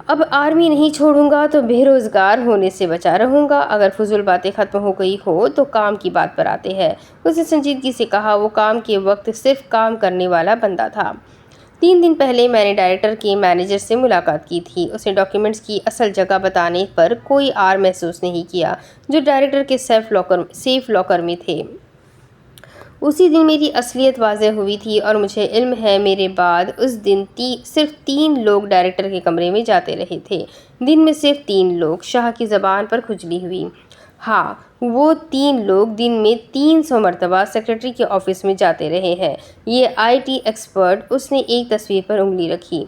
اب آرمی نہیں چھوڑوں گا تو بے روزگار ہونے سے بچا رہوں گا۔ اگر فضول باتیں ختم ہو گئی ہو تو کام کی بات پر آتے ہیں، اس نے سنجیدگی سے کہا۔ وہ کام کے وقت صرف کام کرنے والا بندہ تھا۔ 3 دن پہلے میں نے ڈائریکٹر کے مینیجر سے ملاقات کی تھی۔ اس نے ڈاکیومنٹس کی اصل جگہ بتانے پر کوئی عار محسوس نہیں کیا جو ڈائریکٹر کے سیف لاکر میں تھے۔ اسی دن میری اصلیت واضح ہوئی تھی اور مجھے علم ہے میرے بعد اس دن صرف 3 لوگ ڈائریکٹر کے کمرے میں جاتے رہے تھے۔ دن میں صرف 3 لوگ، شاہ کی زبان پر کھجلی ہوئی۔ ہاں، وہ 3 لوگ دن میں 300 مرتبہ سیکرٹری کے آفس میں جاتے رہے ہیں۔ یہ IT ایکسپرٹ، اس نے ایک تصویر پر انگلی رکھی،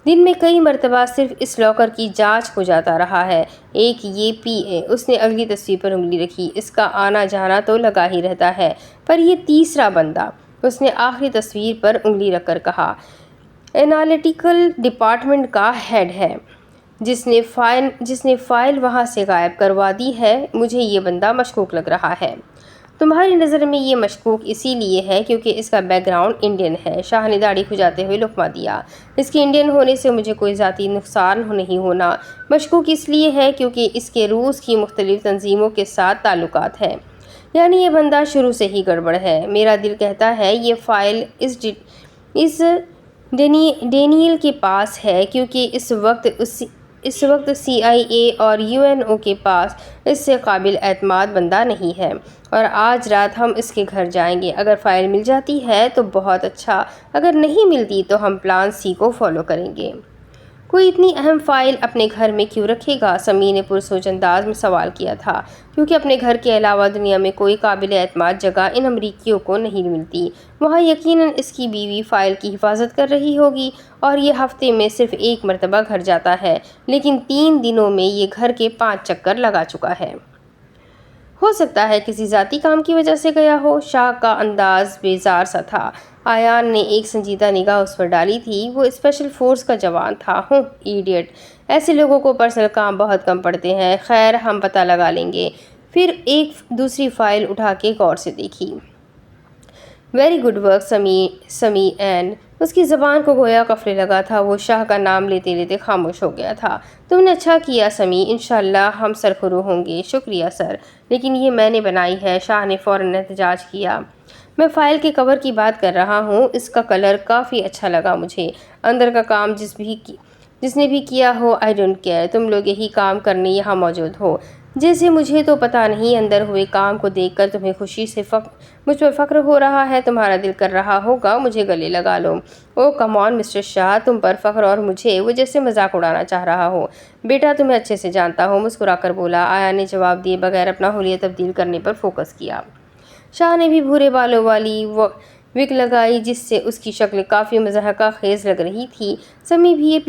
دن میں کئی مرتبہ صرف اس لاکر کی جانچ ہو جاتا رہا ہے۔ ایک یہ PA، اس نے اگلی تصویر پر انگلی رکھی، اس کا آنا جانا تو لگا ہی رہتا ہے، پر یہ تیسرا بندہ، اس نے آخری تصویر پر انگلی رکھ کر کہا، انالیٹیکل ڈپارٹمنٹ کا ہیڈ ہے جس نے فائل وہاں سے غائب کروا دی ہے۔ مجھے یہ بندہ مشکوک لگ رہا ہے۔ تمہاری نظر میں یہ مشکوک اسی لیے ہے کیونکہ اس کا بیک گراؤنڈ انڈین ہے، شاہ نے داڑھی کھجاتے ہوئے لقمہ دیا۔ اس کے انڈین ہونے سے مجھے کوئی ذاتی نقصان نہیں ہونا، مشکوک اس لیے ہے کیونکہ اس کے روس کی مختلف تنظیموں کے ساتھ تعلقات ہیں، یعنی یہ بندہ شروع سے ہی گڑبڑ ہے۔ میرا دل کہتا ہے یہ فائل اس ڈینیل کے پاس ہے کیونکہ اس وقت CIA اور UNO کے پاس اس سے قابل اعتماد بندہ نہیں ہے، اور آج رات ہم اس کے گھر جائیں گے۔ اگر فائل مل جاتی ہے تو بہت اچھا، اگر نہیں ملتی تو ہم پلان C کو فالو کریں گے۔ کوئی اتنی اہم فائل اپنے گھر میں کیوں رکھے گا؟ سمیع نے پرسوچ انداز میں سوال کیا تھا۔ کیونکہ اپنے گھر کے علاوہ دنیا میں کوئی قابل اعتماد جگہ ان امریکیوں کو نہیں ملتی۔ وہاں یقیناً اس کی بیوی فائل کی حفاظت کر رہی ہوگی اور یہ ہفتے میں صرف 1 مرتبہ گھر جاتا ہے، لیکن 3 دنوں میں یہ گھر کے 5 چکر لگا چکا ہے۔ ہو سکتا ہے کسی ذاتی کام کی وجہ سے گیا ہو۔ شاہ کا انداز بیزار سا تھا۔ ایان نے ایک سنجیدہ نگاہ اس پر ڈالی تھی۔ وہ اسپیشل فورس کا جوان تھا۔ ایڈیٹ، ایسے لوگوں کو پرسنل کام بہت کم پڑتے ہیں۔ خیر، ہم پتہ لگا لیں گے۔ پھر ایک دوسری فائل اٹھا کے غور سے دیکھی۔ Very good work Sami and اس کی زبان کو گویا قفلے لگا تھا۔ وہ شاہ کا نام لیتے لیتے خاموش ہو گیا تھا۔ تم نے اچھا کیا سمیع، انشاءاللہ ہم سرخرو ہوں گے۔ شکریہ سر، لیکن یہ میں نے بنائی ہے، شاہ نے فوراً احتجاج کیا۔ میں فائل کے کور کی بات کر رہا ہوں، اس کا کلر کافی اچھا لگا مجھے۔ اندر کا کام جس نے بھی کیا ہو، آئی ڈونٹ کیئر، تم لوگ یہی کام کرنے یہاں موجود ہو۔ جیسے مجھے تو پتہ نہیں، اندر ہوئے کام کو دیکھ کر تمہیں خوشی سے مجھ پر فخر ہو رہا ہے، تمہارا دل کر رہا ہوگا مجھے گلے لگا لو۔ اوہ کم آن مسٹر شاہ، تم پر فخر اور مجھے، وہ جیسے مذاق اڑانا چاہ رہا ہو۔ بیٹا تمہیں اچھے سے جانتا ہوں، مسکرا کر بولا۔ آیا نے جواب دیے بغیر اپنا حلیہ تبدیل کرنے پر فوکس کیا۔ شاہ نے بھی بھورے بالوں والی وگ لگائی جس سے اس کی شکل کافی مضحکہ خیز لگ رہی تھی۔ سمیع بھی یہ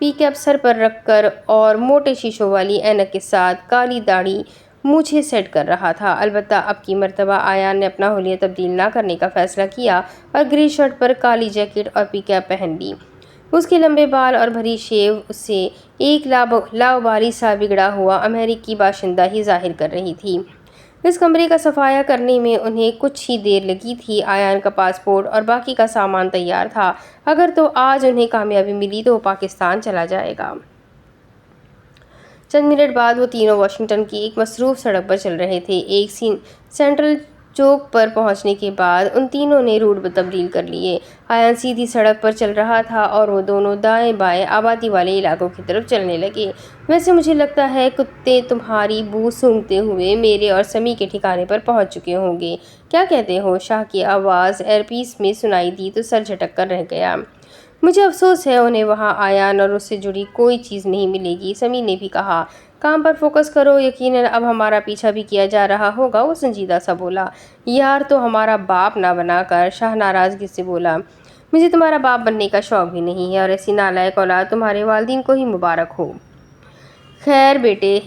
پی کیپ سر پر رکھ کر اور موٹے شیشوں والی اینک کے ساتھ، کالی داڑھی مجھے سیٹ کر رہا تھا۔ البتہ اب کی مرتبہ ایان نے اپنا حلیہ تبدیل نہ کرنے کا فیصلہ کیا اور گرے شرٹ پر کالی جیکٹ اور پی کیپ پہن لی۔ اس کے لمبے بال اور بھری شیو اسے ایک لاابالی سا بگڑا ہوا امریکی باشندہ ہی ظاہر کر رہی تھی۔ اس کمرے کا صفایا کرنے میں انہیں کچھ ہی دیر لگی تھی۔ ایان کا پاسپورٹ اور باقی کا سامان تیار تھا۔ اگر تو آج انہیں کامیابی ملی تو وہ پاکستان چلا جائے گا۔ چند منٹ بعد وہ تینوں واشنگٹن کی ایک مصروف سڑک پر چل رہے تھے۔ ایک سینٹرل چوک پر پہنچنے کے بعد ان تینوں نے روٹ تبدیل کر لیے۔ ایان سیدھی سڑک پر چل رہا تھا اور وہ دونوں دائیں بائیں آبادی والے علاقوں کی طرف چلنے لگے۔ ویسے مجھے لگتا ہے کتے تمہاری بو سونگھتے ہوئے میرے اور سمی کے ٹھکانے پر پہنچ چکے ہوں گے۔ کیا کہتے ہو؟ شاہ کی آواز ایئر پیس میں سنائی دی تو سر جھٹک کر رہ گیا۔ مجھے افسوس ہے انہیں وہاں ایان اور اس سے جڑی کوئی چیز نہیں ملے گی، سمی نے بھی کہا۔ کام پر فوکس کرو، یقیناً اب ہمارا پیچھا بھی کیا جا رہا ہوگا، وہ سنجیدہ سا بولا۔ یار تو ہمارا باپ نہ بنا کر، شاہ ناراضگی سے بولا۔ مجھے تمہارا باپ بننے کا شوق بھی نہیں ہے اور ایسی نالائق اولاد تمہارے والدین کو ہی مبارک ہو۔ خیر بیٹے،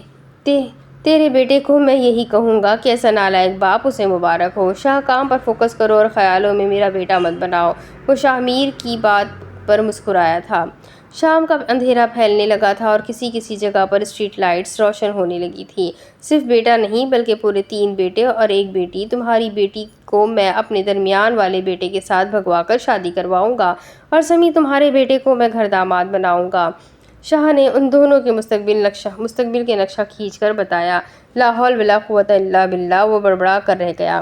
تیرے بیٹے کو میں یہی کہوں گا کہ ایسا نالائق باپ اسے مبارک ہو۔ شاہ کام پر فوکس کرو اور خیالوں میں میرا بیٹا مت بناؤ۔ وہ شاہ میر کی بات پر مسکرایا تھا۔ شام کا اندھیرا پھیلنے لگا تھا اور کسی کسی جگہ پر اسٹریٹ لائٹس روشن ہونے لگی تھی۔ صرف بیٹا نہیں بلکہ پورے 3 بیٹے اور 1 بیٹی۔ تمہاری بیٹی کو میں اپنے درمیان والے بیٹے کے ساتھ بھگوا کر شادی کرواؤں گا اور سمی تمہارے بیٹے کو میں گھر داماد بناؤں گا۔ شاہ نے ان دونوں کے مستقبل کے نقشہ کھینچ کر بتایا۔ لا حول ولا قوت الا باللہ، وہ بڑبڑا کر رہ گیا۔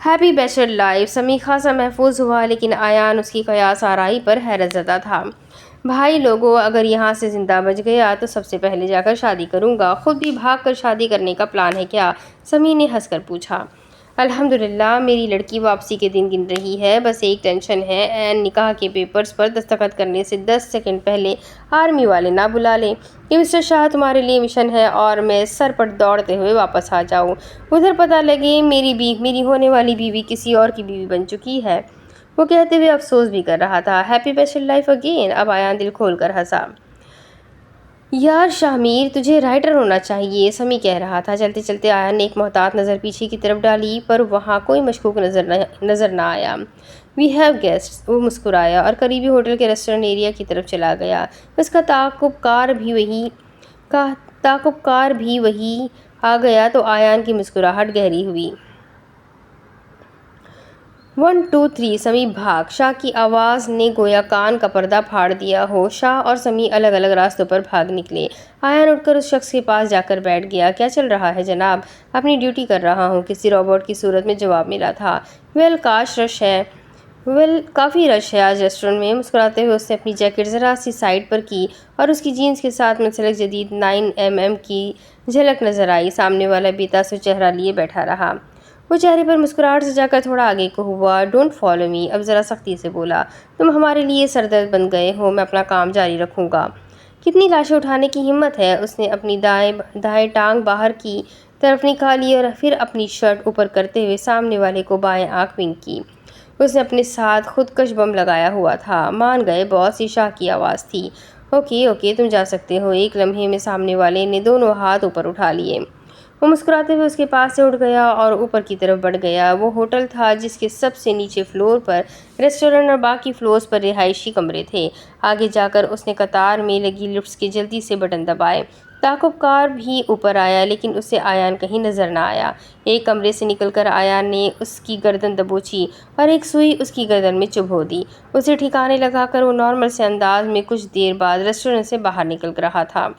Happy bachelor life. سمی خاصا محفوظ ہوا لیکن ایان اس کی قیاس آرائی پر حیرت زدہ تھا۔ بھائی لوگو، اگر یہاں سے زندہ بچ گیا تو سب سے پہلے جا کر شادی کروں گا۔ خود بھی بھاگ کر شادی کرنے کا پلان ہے کیا؟ سمی نے ہنس کر پوچھا۔ الحمدللہ، میری لڑکی واپسی کے دن گن رہی ہے، بس ایک ٹینشن ہے، عین نکاح کے پیپرز پر دستخط کرنے سے 10 سیکنڈ پہلے آرمی والے نہ بلا لیں کہ مسٹر شاہ تمہارے لیے مشن ہے اور میں سر پٹ دوڑتے ہوئے واپس آ جاؤں۔ ادھر پتہ لگے میری ہونے والی بیوی کسی اور کی بیوی بن چکی ہے۔ وہ کہتے ہوئے افسوس بھی کر رہا تھا۔ Happy bachelor life again. اب ایان دل کھول کر ہنسا۔ یار شاہ میر، تجھے رائٹر ہونا چاہیے، سمی کہہ رہا تھا۔ چلتے چلتے ایان نے ایک محتاط نظر پیچھے کی طرف ڈالی پر وہاں کوئی مشکوک نظر نہ آیا۔ وی ہیو گیسٹس، وہ مسکرایا اور قریبی ہوٹل کے ریسٹورنٹ ایریا کی طرف چلا گیا۔ اس کا تعاقب کار بھی وہی آ گیا تو ایان کی مسکراہٹ گہری ہوئی۔ 1 2 3 سمی بھاگ، شاہ کی آواز نے گویا کان کا پردہ پھاڑ دیا ہو۔ شاہ اور سمی الگ الگ راستوں پر بھاگ نکلے۔ ایان اٹھ کر اس شخص کے پاس جا کر بیٹھ گیا۔ کیا چل رہا ہے جناب؟ اپنی ڈیوٹی کر رہا ہوں، کسی روبوٹ کی صورت میں جواب ملا تھا۔ کافی رش ہے آج ریسٹورنٹ میں۔ مسکراتے ہوئے اس نے اپنی جیکٹ ذرا سی سائڈ پر کی اور اس کی جینز کے ساتھ منسلک جدید 9mm کی جھلک نظر آئی۔ سامنے والا بے تاثر چہرہ لیے بیٹھا رہا۔ وہ چہرے پر مسکراہٹ سجا کر تھوڑا آگے کو ہوا۔ ڈونٹ فالو می، اب ذرا سختی سے بولا۔ تم ہمارے لیے سردرد بن گئے ہو، میں اپنا کام جاری رکھوں گا۔ کتنی لاشیں اٹھانے کی ہمت ہے؟ اس نے اپنی دائیں ٹانگ باہر کی طرف نکالی اور پھر اپنی شرٹ اوپر کرتے ہوئے سامنے والے کو بائیں آنکھ ونک کی۔ اس نے اپنے ساتھ خودکش بم لگایا ہوا تھا۔ مان گئے باس، یہ شاہ کی آواز تھی۔ اوکے تم جا سکتے ہو۔ ایک لمحے میں سامنے والے نے دونوں ہاتھ اوپر اٹھا لیے۔ وہ مسکراتے ہوئے اس کے پاس سے اٹھ گیا اور اوپر کی طرف بڑھ گیا۔ وہ ہوٹل تھا جس کے سب سے نیچے فلور پر ریسٹورنٹ اور باقی فلورز پر رہائشی کمرے تھے۔ آگے جا کر اس نے قطار میں لگی لفٹس کے جلدی سے بٹن دبائے۔ تعاقب کار بھی اوپر آیا لیکن اسے ایان کہیں نظر نہ آیا۔ ایک کمرے سے نکل کر ایان نے اس کی گردن دبوچی اور ایک سوئی اس کی گردن میں چبھو دی۔ اسے ٹھکانے لگا کر وہ نارمل سے انداز میں کچھ دیر بعد ریسٹورنٹ سے باہر نکل رہا تھا۔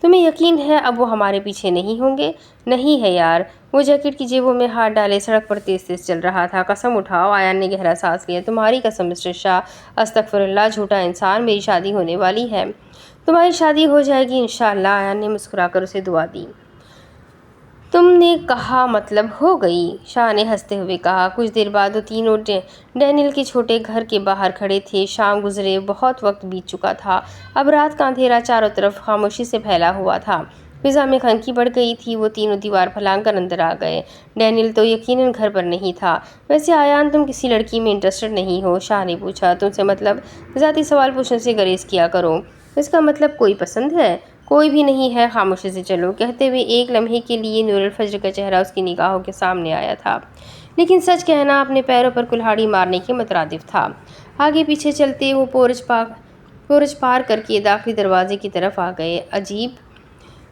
تمہیں یقین ہے اب وہ ہمارے پیچھے نہیں ہوں گے؟ نہیں ہے یار۔ وہ جیکٹ کی جیبوں میں ہاتھ ڈالے سڑک پر تیز تیز چل رہا تھا۔ قسم اٹھاؤ، ایان نے گہرا سانس لیا۔ تمہاری قسم مسٹر شاہ۔ استغفر اللہ، جھوٹا انسان، میری شادی ہونے والی ہے۔ تمہاری شادی ہو جائے گی انشاءاللہ، ایان نے مسکرا کر اسے دعا دی۔ تم نے کہا مطلب ہو گئی، شاہ نے ہنستے ہوئے کہا۔ کچھ دیر بعد وہ تینوں ڈینیل کے چھوٹے گھر کے باہر کھڑے تھے۔ شام گزرے بہت وقت بیت چکا تھا۔ اب رات کا اندھیرا چاروں طرف خاموشی سے پھیلا ہوا تھا۔ فضا میں خنکی بڑھ گئی تھی۔ وہ تینوں دیوار پھلانگ کر اندر آ گئے۔ ڈینیل تو یقیناً گھر پر نہیں تھا۔ ویسے ایان، تم کسی لڑکی میں انٹرسٹڈ نہیں ہو؟ شاہ نے پوچھا۔ تم سے مطلب؟ ذاتی سوال پوچھنے سے گریز کیا کرو۔ اس کا مطلب کوئی پسند ہے؟ کوئی بھی نہیں ہے، خاموشی سے چلو۔ کہتے ہوئے ایک لمحے کے لیے نور الفجر کا چہرہ اس کی نگاہوں کے سامنے آیا تھا، لیکن سچ کہنا اپنے پیروں پر کلہاڑی مارنے کے مترادف تھا۔ آگے پیچھے چلتے وہ پورچ پار کر کے داخلی دروازے کی طرف آ گئے۔ عجیب،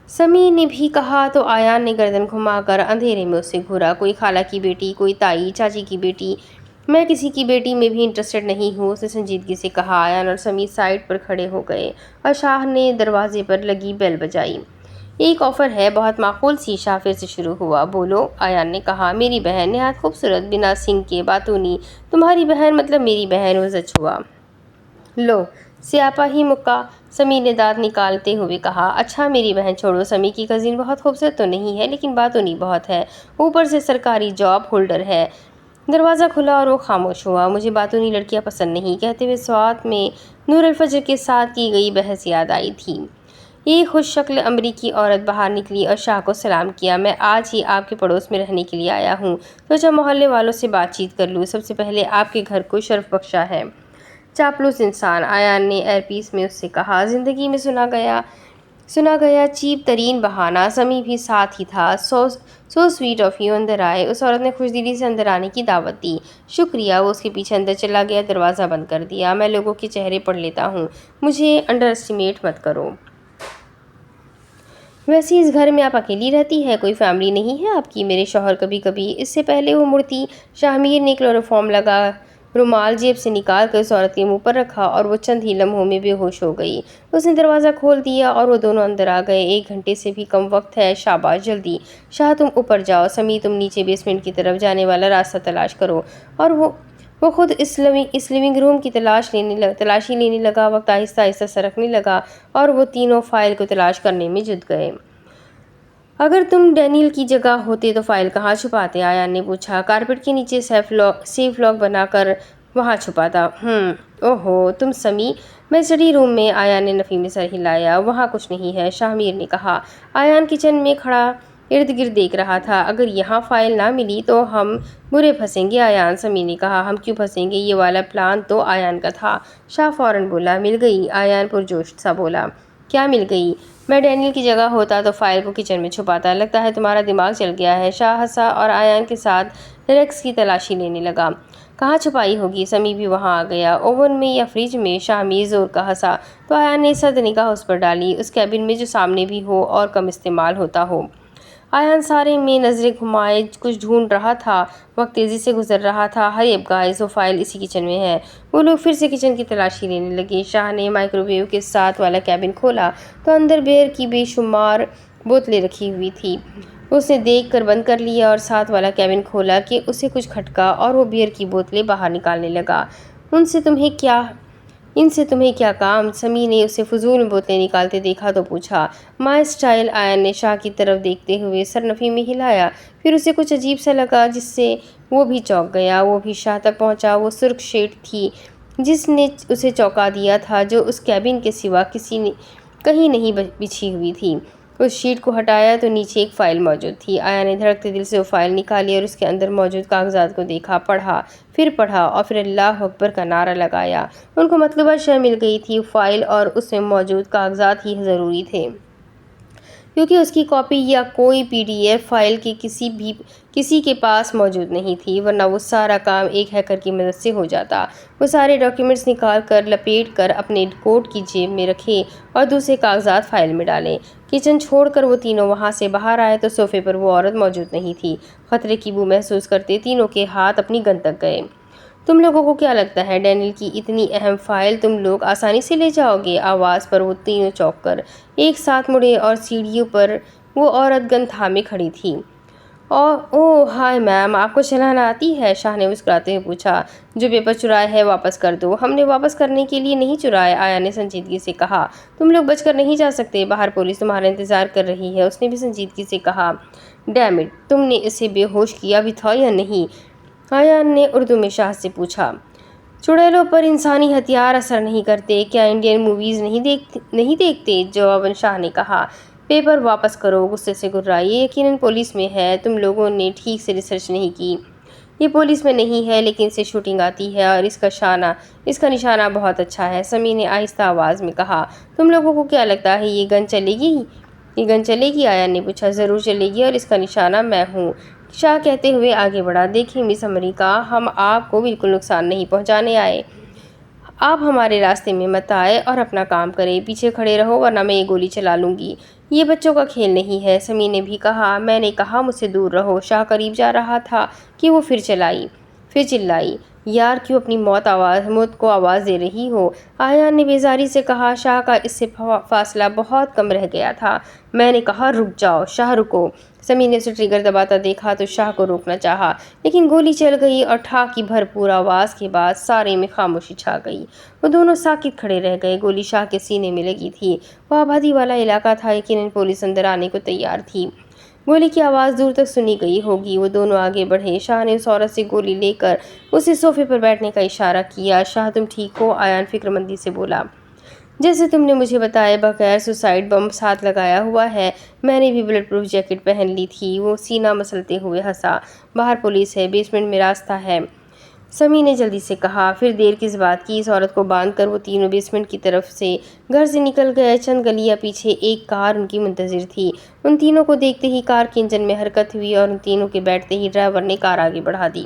سمیع نے بھی کہا تو آیان نے گردن گھما کر اندھیرے میں اسے گھورا۔ کوئی خالہ کی بیٹی، کوئی تائی چاچی کی بیٹی، میں کسی کی بیٹی میں بھی انٹرسٹڈ نہیں ہوں، اس نے سنجیدگی سے کہا۔ آیان اور سمیع سائڈ پر کھڑے ہو گئے اور شاہ نے دروازے پر لگی بیل بجائی۔ ایک آفر ہے، بہت معقول سی، شاہ پھر سے شروع ہوا۔ بولو، آیان نے کہا۔ میری بہن، نہایت خوبصورت، بنا سنگ کے، باتونی۔ تمہاری بہن مطلب میری بہن، وہ سچ ہوا۔ لو، سیاپا ہی مکہ، سمیع نے دانت نکالتے ہوئے کہا۔ اچھا میری بہن چھوڑو، سمیع کی کزن بہت خوبصورت تو نہیں ہے، لیکن باتونی بہت ہے، اوپر سے سرکاری جاب ہولڈر ہے۔ دروازہ کھلا اور وہ خاموش ہوا۔ مجھے باتونی لڑکیاں پسند نہیں، کہتے ہوئے سوات میں نور الفجر کے ساتھ کی گئی بحث یاد آئی تھی۔ ایک خوش شکل امریکی عورت باہر نکلی اور شاہ کو سلام کیا۔ میں آج ہی آپ کے پڑوس میں رہنے کے لیے آیا ہوں، سوچا محلے والوں سے بات چیت کر لوں، سب سے پہلے آپ کے گھر کو شرف بخشا ہے۔ چاپلوس انسان، آیان نے ایئر پیس میں اس سے کہا۔ زندگی میں سنا گیا چیپ ترین بہانہ۔ سمیع بھی ساتھ ہی تھا۔ سو سویٹ آف یو، اندر آئے، اس عورت نے خوش دلی سے اندر آنے کی دعوت دی۔ شکریہ، وہ اس کے پیچھے اندر چلا گیا، دروازہ بند کر دیا۔ میں لوگوں کے چہرے پڑھ لیتا ہوں، مجھے انڈر اسٹیمیٹ مت کرو۔ ویسے اس گھر میں آپ اکیلی رہتی ہے، کوئی فیملی نہیں ہے آپ کی؟ میرے شوہر کبھی کبھی۔ اس سے پہلے وہ مڑتی، شاہ میر نے کلوروفارم لگا رومال جیب سے نکال کر اس عورت کے منہ پر رکھا اور وہ چند ہی لمحوں میں بے ہوش ہو گئی۔ اس نے دروازہ کھول دیا اور وہ دونوں اندر آ گئے۔ 1 گھنٹے سے بھی کم وقت ہے، شاباش، جلدی۔ شاہ تم اوپر جاؤ، سمیع تم نیچے بیسمنٹ کی طرف جانے والا راستہ تلاش کرو۔ اور وہ خود اس لیونگ روم کی تلاشی لینے لگا۔ وقت آہستہ آہستہ سرکنے لگا اور وہ تینوں فائل کو تلاش کرنے میں جٹ گئے۔ اگر تم ڈینیل کی جگہ ہوتے تو فائل کہاں چھپاتے؟ آیان نے پوچھا۔ کارپٹ کے نیچے سیف لاک بنا کر وہاں چھپاتا۔ اوہو، تم سمیع؟ میں اسٹڈی روم میں، آیان نے نفی میں سر ہلایا۔ وہاں کچھ نہیں ہے، شاہ میر نے کہا۔ آیان کچن میں کھڑا ارد گرد دیکھ رہا تھا۔ اگر یہاں فائل نہ ملی تو ہم برے پھنسیں گے آیان، سمیع نے کہا۔ ہم کیوں پھنسیں گے؟ یہ والا پلان تو آیان کا تھا۔ شاہ فوراً بولا۔ مل گئی؟ آیان پرجوش سا بولا۔ کیا مل گئی؟ میں ڈینیل کی جگہ ہوتا تو فائل کو کچن میں چھپاتا، لگتا ہے تمہارا دماغ چل گیا ہے۔ شاہ ہنسا اور آیان کے ساتھ ریکس کی تلاشی لینے لگا۔ کہاں چھپائی ہوگی؟ سمیع بھی وہاں آ گیا۔ اوون میں یا فریج میں؟ شاہ میر زور کا ہنسا تو آیان نے سرد نگاہ اس پر ڈالی۔ اس کیبن میں جو سامنے بھی ہو اور کم استعمال ہوتا ہو۔ آیان سارے میں نظریں گھمائے کچھ ڈھونڈ رہا تھا۔ وقت تیزی سے گزر رہا تھا۔ ہری اپ گائز، وہ فائل اسی کچن میں ہے۔ وہ لوگ پھر سے کچن کی تلاشی لینے لگے۔ شاہ نے مائکرو ویو کے ساتھ والا کیبن کھولا تو اندر بیئر کی بے شمار بوتلیں رکھی ہوئی تھیں۔ اس نے دیکھ کر بند کر لیا اور ساتھ والا کیبن کھولا کہ اسے کچھ کھٹکا اور وہ بیئر کی بوتلیں باہر نکالنے لگا۔ ان سے تمہیں کیا کام؟ سمیع نے اسے فضول میں بوتلیں نکالتے دیکھا تو پوچھا۔ مائی اسٹائل، آیان نے شاہ کی طرف دیکھتے ہوئے سر نفی میں ہلایا۔ پھر اسے کچھ عجیب سا لگا جس سے وہ بھی چونک گیا۔ وہ بھی شاہ تک پہنچا۔ وہ سرخ شیٹ تھی جس نے اسے چونکا دیا تھا، جو اس کیبن کے سوا کہیں نہیں بچھی ہوئی تھی۔ اس شیٹ کو ہٹایا تو نیچے ایک فائل موجود تھی۔ آیان نے دھڑکتے دل سے وہ فائل نکالی اور اس کے اندر موجود کاغذات کو دیکھا، پڑھا اور پھر اللہ اکبر کا نعرہ لگایا۔ ان کو مطلوبہ شے مل گئی تھی، فائل اور اس میں موجود کاغذات ہی ضروری تھے، کیونکہ اس کی کاپی یا کوئی PDF فائل کی کسی کے پاس موجود نہیں تھی، ورنہ وہ سارا کام ایک ہیکر کی مدد سے ہو جاتا۔ وہ سارے ڈاکیومنٹس نکال کر لپیٹ کر اپنے کوٹ کی جیب میں رکھے اور دوسرے کاغذات فائل میں ڈالے۔ کچن چھوڑ کر وہ تینوں وہاں سے باہر آئے تو صوفے پر وہ عورت موجود نہیں تھی۔ خطرے کی بو محسوس کرتے تینوں کے ہاتھ اپنی گن تک گئے۔ تم لوگوں کو کیا لگتا ہے ڈینیل کی اتنی اہم فائل تم لوگ آسانی سے لے جاؤ گے؟ آواز پر وہ تینوں چونک کر ایک ساتھ مڑے اور سیڑھیوں پر وہ عورت گن تھامے کھڑی تھی۔ اوہ ہائے میم، آپ کو چلانا آتی ہے؟ شاہ نے مسکراتے ہوئے پوچھا۔ جو پیپر چرائے ہے واپس کر دو۔ ہم نے واپس کرنے کے لیے نہیں چرائے، آیان نے سنجیدگی سے کہا۔ تم لوگ بچ کر نہیں جا سکتے، باہر پولیس تمہارا انتظار کر رہی ہے، اس نے بھی سنجیدگی سے کہا۔ ڈیم اٹ، تم نے اسے بے ہوش کیا بھی تھا یا نہیں؟ آیان نے اردو میں شاہ سے پوچھا۔ چڑیلوں پر انسانی ہتھیار اثر نہیں کرتے، کیا انڈین موویز نہیں دیکھتے؟ جواباً شاہ نے کہا۔ پیپر واپس کرو، غصے سے گررائی۔ یہ یقیناً پولیس میں ہے، تم لوگوں نے ٹھیک سے ریسرچ نہیں کی۔ یہ پولیس میں نہیں ہے لیکن اسے شوٹنگ آتی ہے اور اس کا نشانہ بہت اچھا ہے، سمیع نے آہستہ آواز میں کہا۔ تم لوگوں کو کیا لگتا ہے یہ گن چلے گی؟ آیان نے پوچھا۔ ضرور چلے گی اور اس کا نشانہ میں ہوں، شاہ کہتے ہوئے آگے بڑھا۔ دیکھیں مس امریکہ، ہم آپ کو بالکل نقصان نہیں پہنچانے آئے، آپ ہمارے راستے میں مت آئے اور اپنا کام کریں، پیچھے کھڑے رہو ورنہ میں یہ گولی چلا لوں گی۔ یہ بچوں کا کھیل نہیں ہے، سمیع نے بھی کہا۔ میں نے کہا مجھ سے دور رہو۔ شاہ قریب جا رہا تھا کہ وہ پھر چلائی۔ یار کیوں اپنی موت کو آواز دے رہی ہو؟ آیان نے بیزاری سے کہا۔ شاہ کا اس سے فاصلہ بہت کم رہ گیا تھا۔ میں نے کہا رک جاؤ، شاہ رکو۔ سمیع نے اسے ٹریگر دباتا دیکھا تو شاہ کو روکنا چاہا، لیکن گولی چل گئی اور ٹھاک کی بھرپور آواز کے بعد سارے میں خاموشی چھا گئی۔ وہ دونوں ساکت کھڑے رہ گئے۔ گولی شاہ کے سینے میں لگی تھی۔ وہ آبادی والا علاقہ تھا، یقیناً پولیس اندر آنے کو تیار تھی۔ گولی کی آواز دور تک سنی گئی ہوگی۔ وہ دونوں آگے بڑھے۔ شاہ نے اس عورت سے گولی لے کر اسے صوفے پر بیٹھنے کا اشارہ کیا۔ شاہ تم ٹھیک ہو؟ آیان فکر مندی سے بولا۔ جیسے تم نے مجھے بتایا بغیر سوسائڈ بم ساتھ لگایا ہوا ہے، میں نے بھی بلٹ پروف جیکٹ پہن لی تھی۔ وہ سینہ مسلتے ہوئے ہنسا۔ باہر پولیس ہے، بیسمنٹ میں راستہ ہے، سمیع نے جلدی سے کہا۔ پھر دیر کس بات کی؟ اس عورت کو باندھ کر وہ تینوں بیسمنٹ کی طرف سے گھر سے نکل گئے۔ چند گلیاں پیچھے ایک کار ان کی منتظر تھی۔ ان تینوں کو دیکھتے ہی کار کے انجن میں حرکت ہوئی اور ان تینوں کے بیٹھتے ہی ڈرائیور نے کار آگے بڑھا دی۔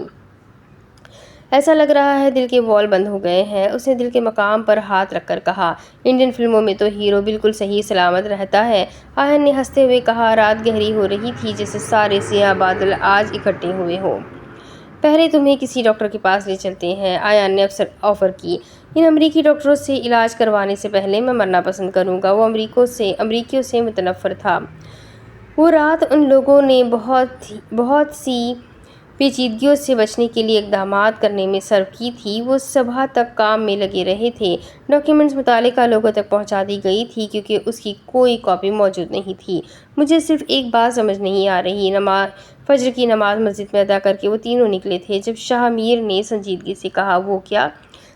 ایسا لگ رہا ہے دل کے وال بند ہو گئے ہیں، اس نے دل کے مقام پر ہاتھ رکھ کر کہا۔ انڈین فلموں میں تو ہیرو بالکل صحیح سلامت رہتا ہے، آیان نے ہنستے ہوئے کہا۔ رات گہری ہو رہی تھی جیسے سارے سیاہ بادل آج اکٹھے ہوئے ہوں۔ پہلے تمہیں کسی ڈاکٹر کے پاس لے چلتے ہیں، آیان نے آفر کی۔ ان امریکی ڈاکٹروں سے علاج کروانے سے پہلے میں مرنا پسند کروں گا۔ وہ امریکیوں سے متنفر تھا۔ وہ رات ان لوگوں نے بہت سی پیچیدگیوں سے بچنے کے لیے اقدامات کرنے میں صرف کی تھی۔ وہ صبح تک کام میں لگے رہے تھے۔ ڈاکیومنٹس متعلقہ لوگوں تک پہنچا دی گئی تھی کیونکہ اس کی کوئی کاپی موجود نہیں تھی۔ مجھے صرف ایک بات سمجھ نہیں آ رہی۔ فجر کی نماز مسجد میں ادا کر کے وہ تینوں نکلے تھے جب شاہ میر نے سنجیدگی سے کہا۔ وہ کیا؟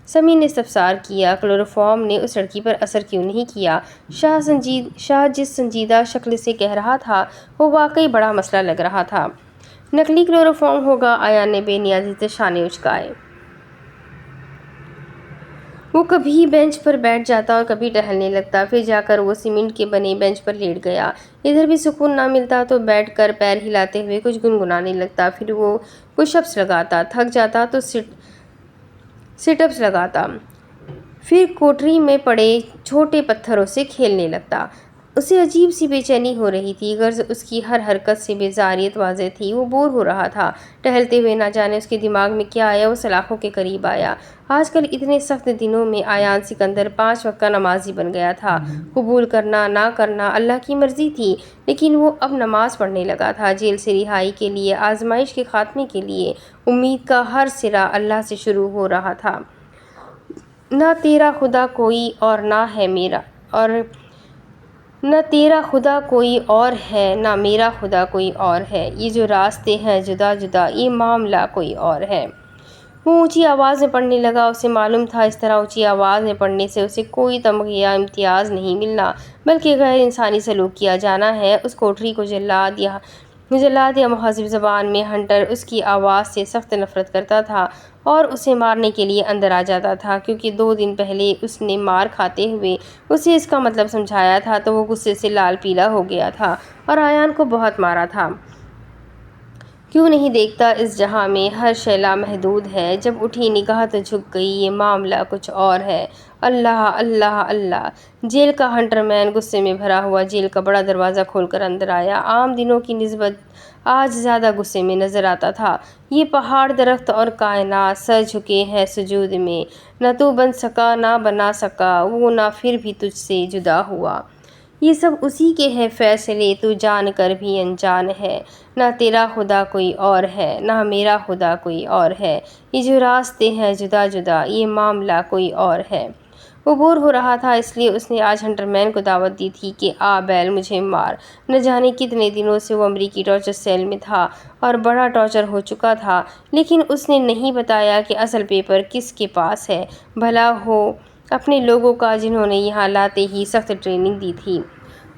سمیع نے استفسار کیا۔ کلوروفارم نے اس لڑکی پر اثر کیوں نہیں کیا؟ شاہ جس سنجیدہ شکل سے کہہ رہا تھا وہ واقعی بڑا مسئلہ لگ رہا تھا۔ نقلی کلوروفارم ہوگا، آیان نے بے نیازی سے شانے اچکائے۔ وہ کبھی بینچ پر بیٹھ جاتا اور کبھی ٹہلنے لگتا، پھر جا کر وہ سیمنٹ کے بنے بینچ پر لیٹ گیا۔ ادھر بھی سکون نہ ملتا تو بیٹھ کر پیر ہلاتے ہوئے کچھ گنگنانے لگتا، پھر وہ پش اپس لگاتا، تھک جاتا تو سٹ اپس لگاتا، پھر کوٹری میں پڑے چھوٹے پتھروں سے کھیلنے لگتا۔ اسے عجیب سی بے چینی ہو رہی تھی، غرض اس کی ہر حرکت سے بیزاریت واضح تھی۔ وہ بور ہو رہا تھا۔ ٹہلتے ہوئے نہ جانے اس کے دماغ میں کیا آیا، وہ سلاخوں کے قریب آیا۔ آج کل اتنے سخت دنوں میں آیان سکندر 5 وقت کا نمازی بن گیا تھا۔ قبول کرنا نہ کرنا اللہ کی مرضی تھی، لیکن وہ اب نماز پڑھنے لگا تھا۔ جیل سے رہائی کے لیے، آزمائش کے خاتمے کے لیے امید کا ہر سرا اللہ سے شروع ہو رہا تھا۔ نہ تیرا خدا کوئی اور نہ ہے میرا، اور نہ تیرا خدا کوئی اور ہے نہ میرا خدا کوئی اور ہے، یہ جو راستے ہیں جدا جدا، یہ معاملہ کوئی اور ہے۔ وہ اونچی آواز میں پڑھنے لگا۔ اسے معلوم تھا اس طرح اونچی آواز میں پڑھنے سے اسے کوئی تمغہ یا امتیاز نہیں ملنا، بلکہ غیر انسانی سلوک کیا جانا ہے۔ اس کوٹری کو جلاد یا مہذب زبان میں ہنٹر اس کی آواز سے سخت نفرت کرتا تھا اور اسے مارنے کے لیے اندر آ جاتا تھا، کیونکہ 2 دن پہلے اس نے مار کھاتے ہوئے اسے اس کا مطلب سمجھایا تھا تو وہ غصے سے لال پیلا ہو گیا تھا اور آیان کو بہت مارا تھا۔ کیوں نہیں دیکھتا اس جہاں میں ہر شے لامحدود ہے؟ جب اٹھی نگاہ تو جھک گئی۔ یہ معاملہ کچھ اور ہے۔ اللہ اللہ اللہ! جیل کا ہنٹر مین غصے میں بھرا ہوا جیل کا بڑا دروازہ کھول کر اندر آیا۔ عام دنوں کی نسبت آج زیادہ غصے میں نظر آتا تھا۔ یہ پہاڑ، درخت اور کائنات سر جھکے ہیں سجود میں۔ نہ تو بن سکا نہ بنا سکا وہ، نہ پھر بھی تجھ سے جدا ہوا۔ یہ سب اسی کے ہیں فیصلے، تو جان کر بھی انجان ہے۔ نہ تیرا خدا کوئی اور ہے نہ میرا خدا کوئی اور ہے، یہ جو راستے ہیں جدا جدا، یہ معاملہ کوئی اور ہے۔ وہ بور ہو رہا تھا، اس لیے اس نے آج ہنٹر مین کو دعوت دی تھی کہ آ بیل مجھے مار۔ نہ جانے کتنے دنوں سے وہ امریکی ٹارچر سیل میں تھا اور بڑا ٹارچر ہو چکا تھا، لیکن اس نے نہیں بتایا کہ اصل پیپر کس کے پاس ہے۔ بھلا ہو اپنے لوگوں کا جنہوں نے یہاں لاتے ہی سخت ٹریننگ دی تھی۔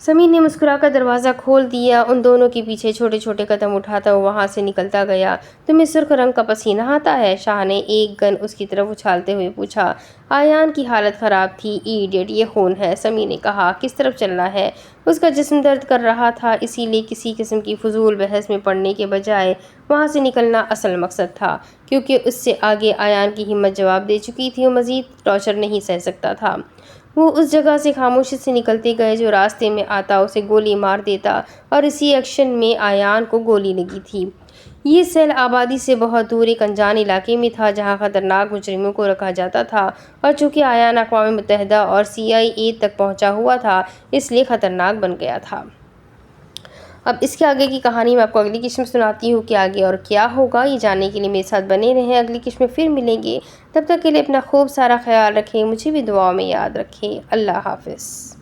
سمیر نے مسکرا کر دروازہ کھول دیا۔ ان دونوں کے پیچھے چھوٹے چھوٹے قدم اٹھاتا وہ وہاں سے نکلتا گیا۔ تمہیں سرخ رنگ کا پسینہ آتا ہے؟ شاہ نے ایک گن اس کی طرف اچھالتے ہوئے پوچھا۔ آیان کی حالت خراب تھی۔ ایڈیٹ، یہ خون ہے، سمیر نے کہا۔ کس طرف چلنا ہے؟ اس کا جسم درد کر رہا تھا، اسی لیے کسی قسم کی فضول بحث میں پڑنے کے بجائے وہاں سے نکلنا اصل مقصد تھا، کیونکہ اس سے آگے آیان کی ہمت جواب دے چکی تھی۔ وہ مزید ٹارچر نہیں سہ سکتا تھا۔ وہ اس جگہ سے خاموشی سے نکلتے گئے جو راستے میں آتا اسے گولی مار دیتا، اور اسی ایکشن میں آیان کو گولی لگی تھی۔ یہ سیل آبادی سے بہت دور ایک انجان علاقے میں تھا جہاں خطرناک مجرموں کو رکھا جاتا تھا، اور چونکہ آیان اقوام متحدہ اور CIA تک پہنچا ہوا تھا اس لیے خطرناک بن گیا تھا۔ اب اس کے آگے کی کہانی میں آپ کو اگلی قسم سناتی ہوں کہ آگے اور کیا ہوگا۔ یہ جاننے کے لیے میرے ساتھ بنے رہیں، اگلی قسم میں پھر ملیں گے۔ تب تک کے لیے اپنا خوب سارا خیال رکھیں، مجھے بھی دعاؤں میں یاد رکھیں۔ اللہ حافظ۔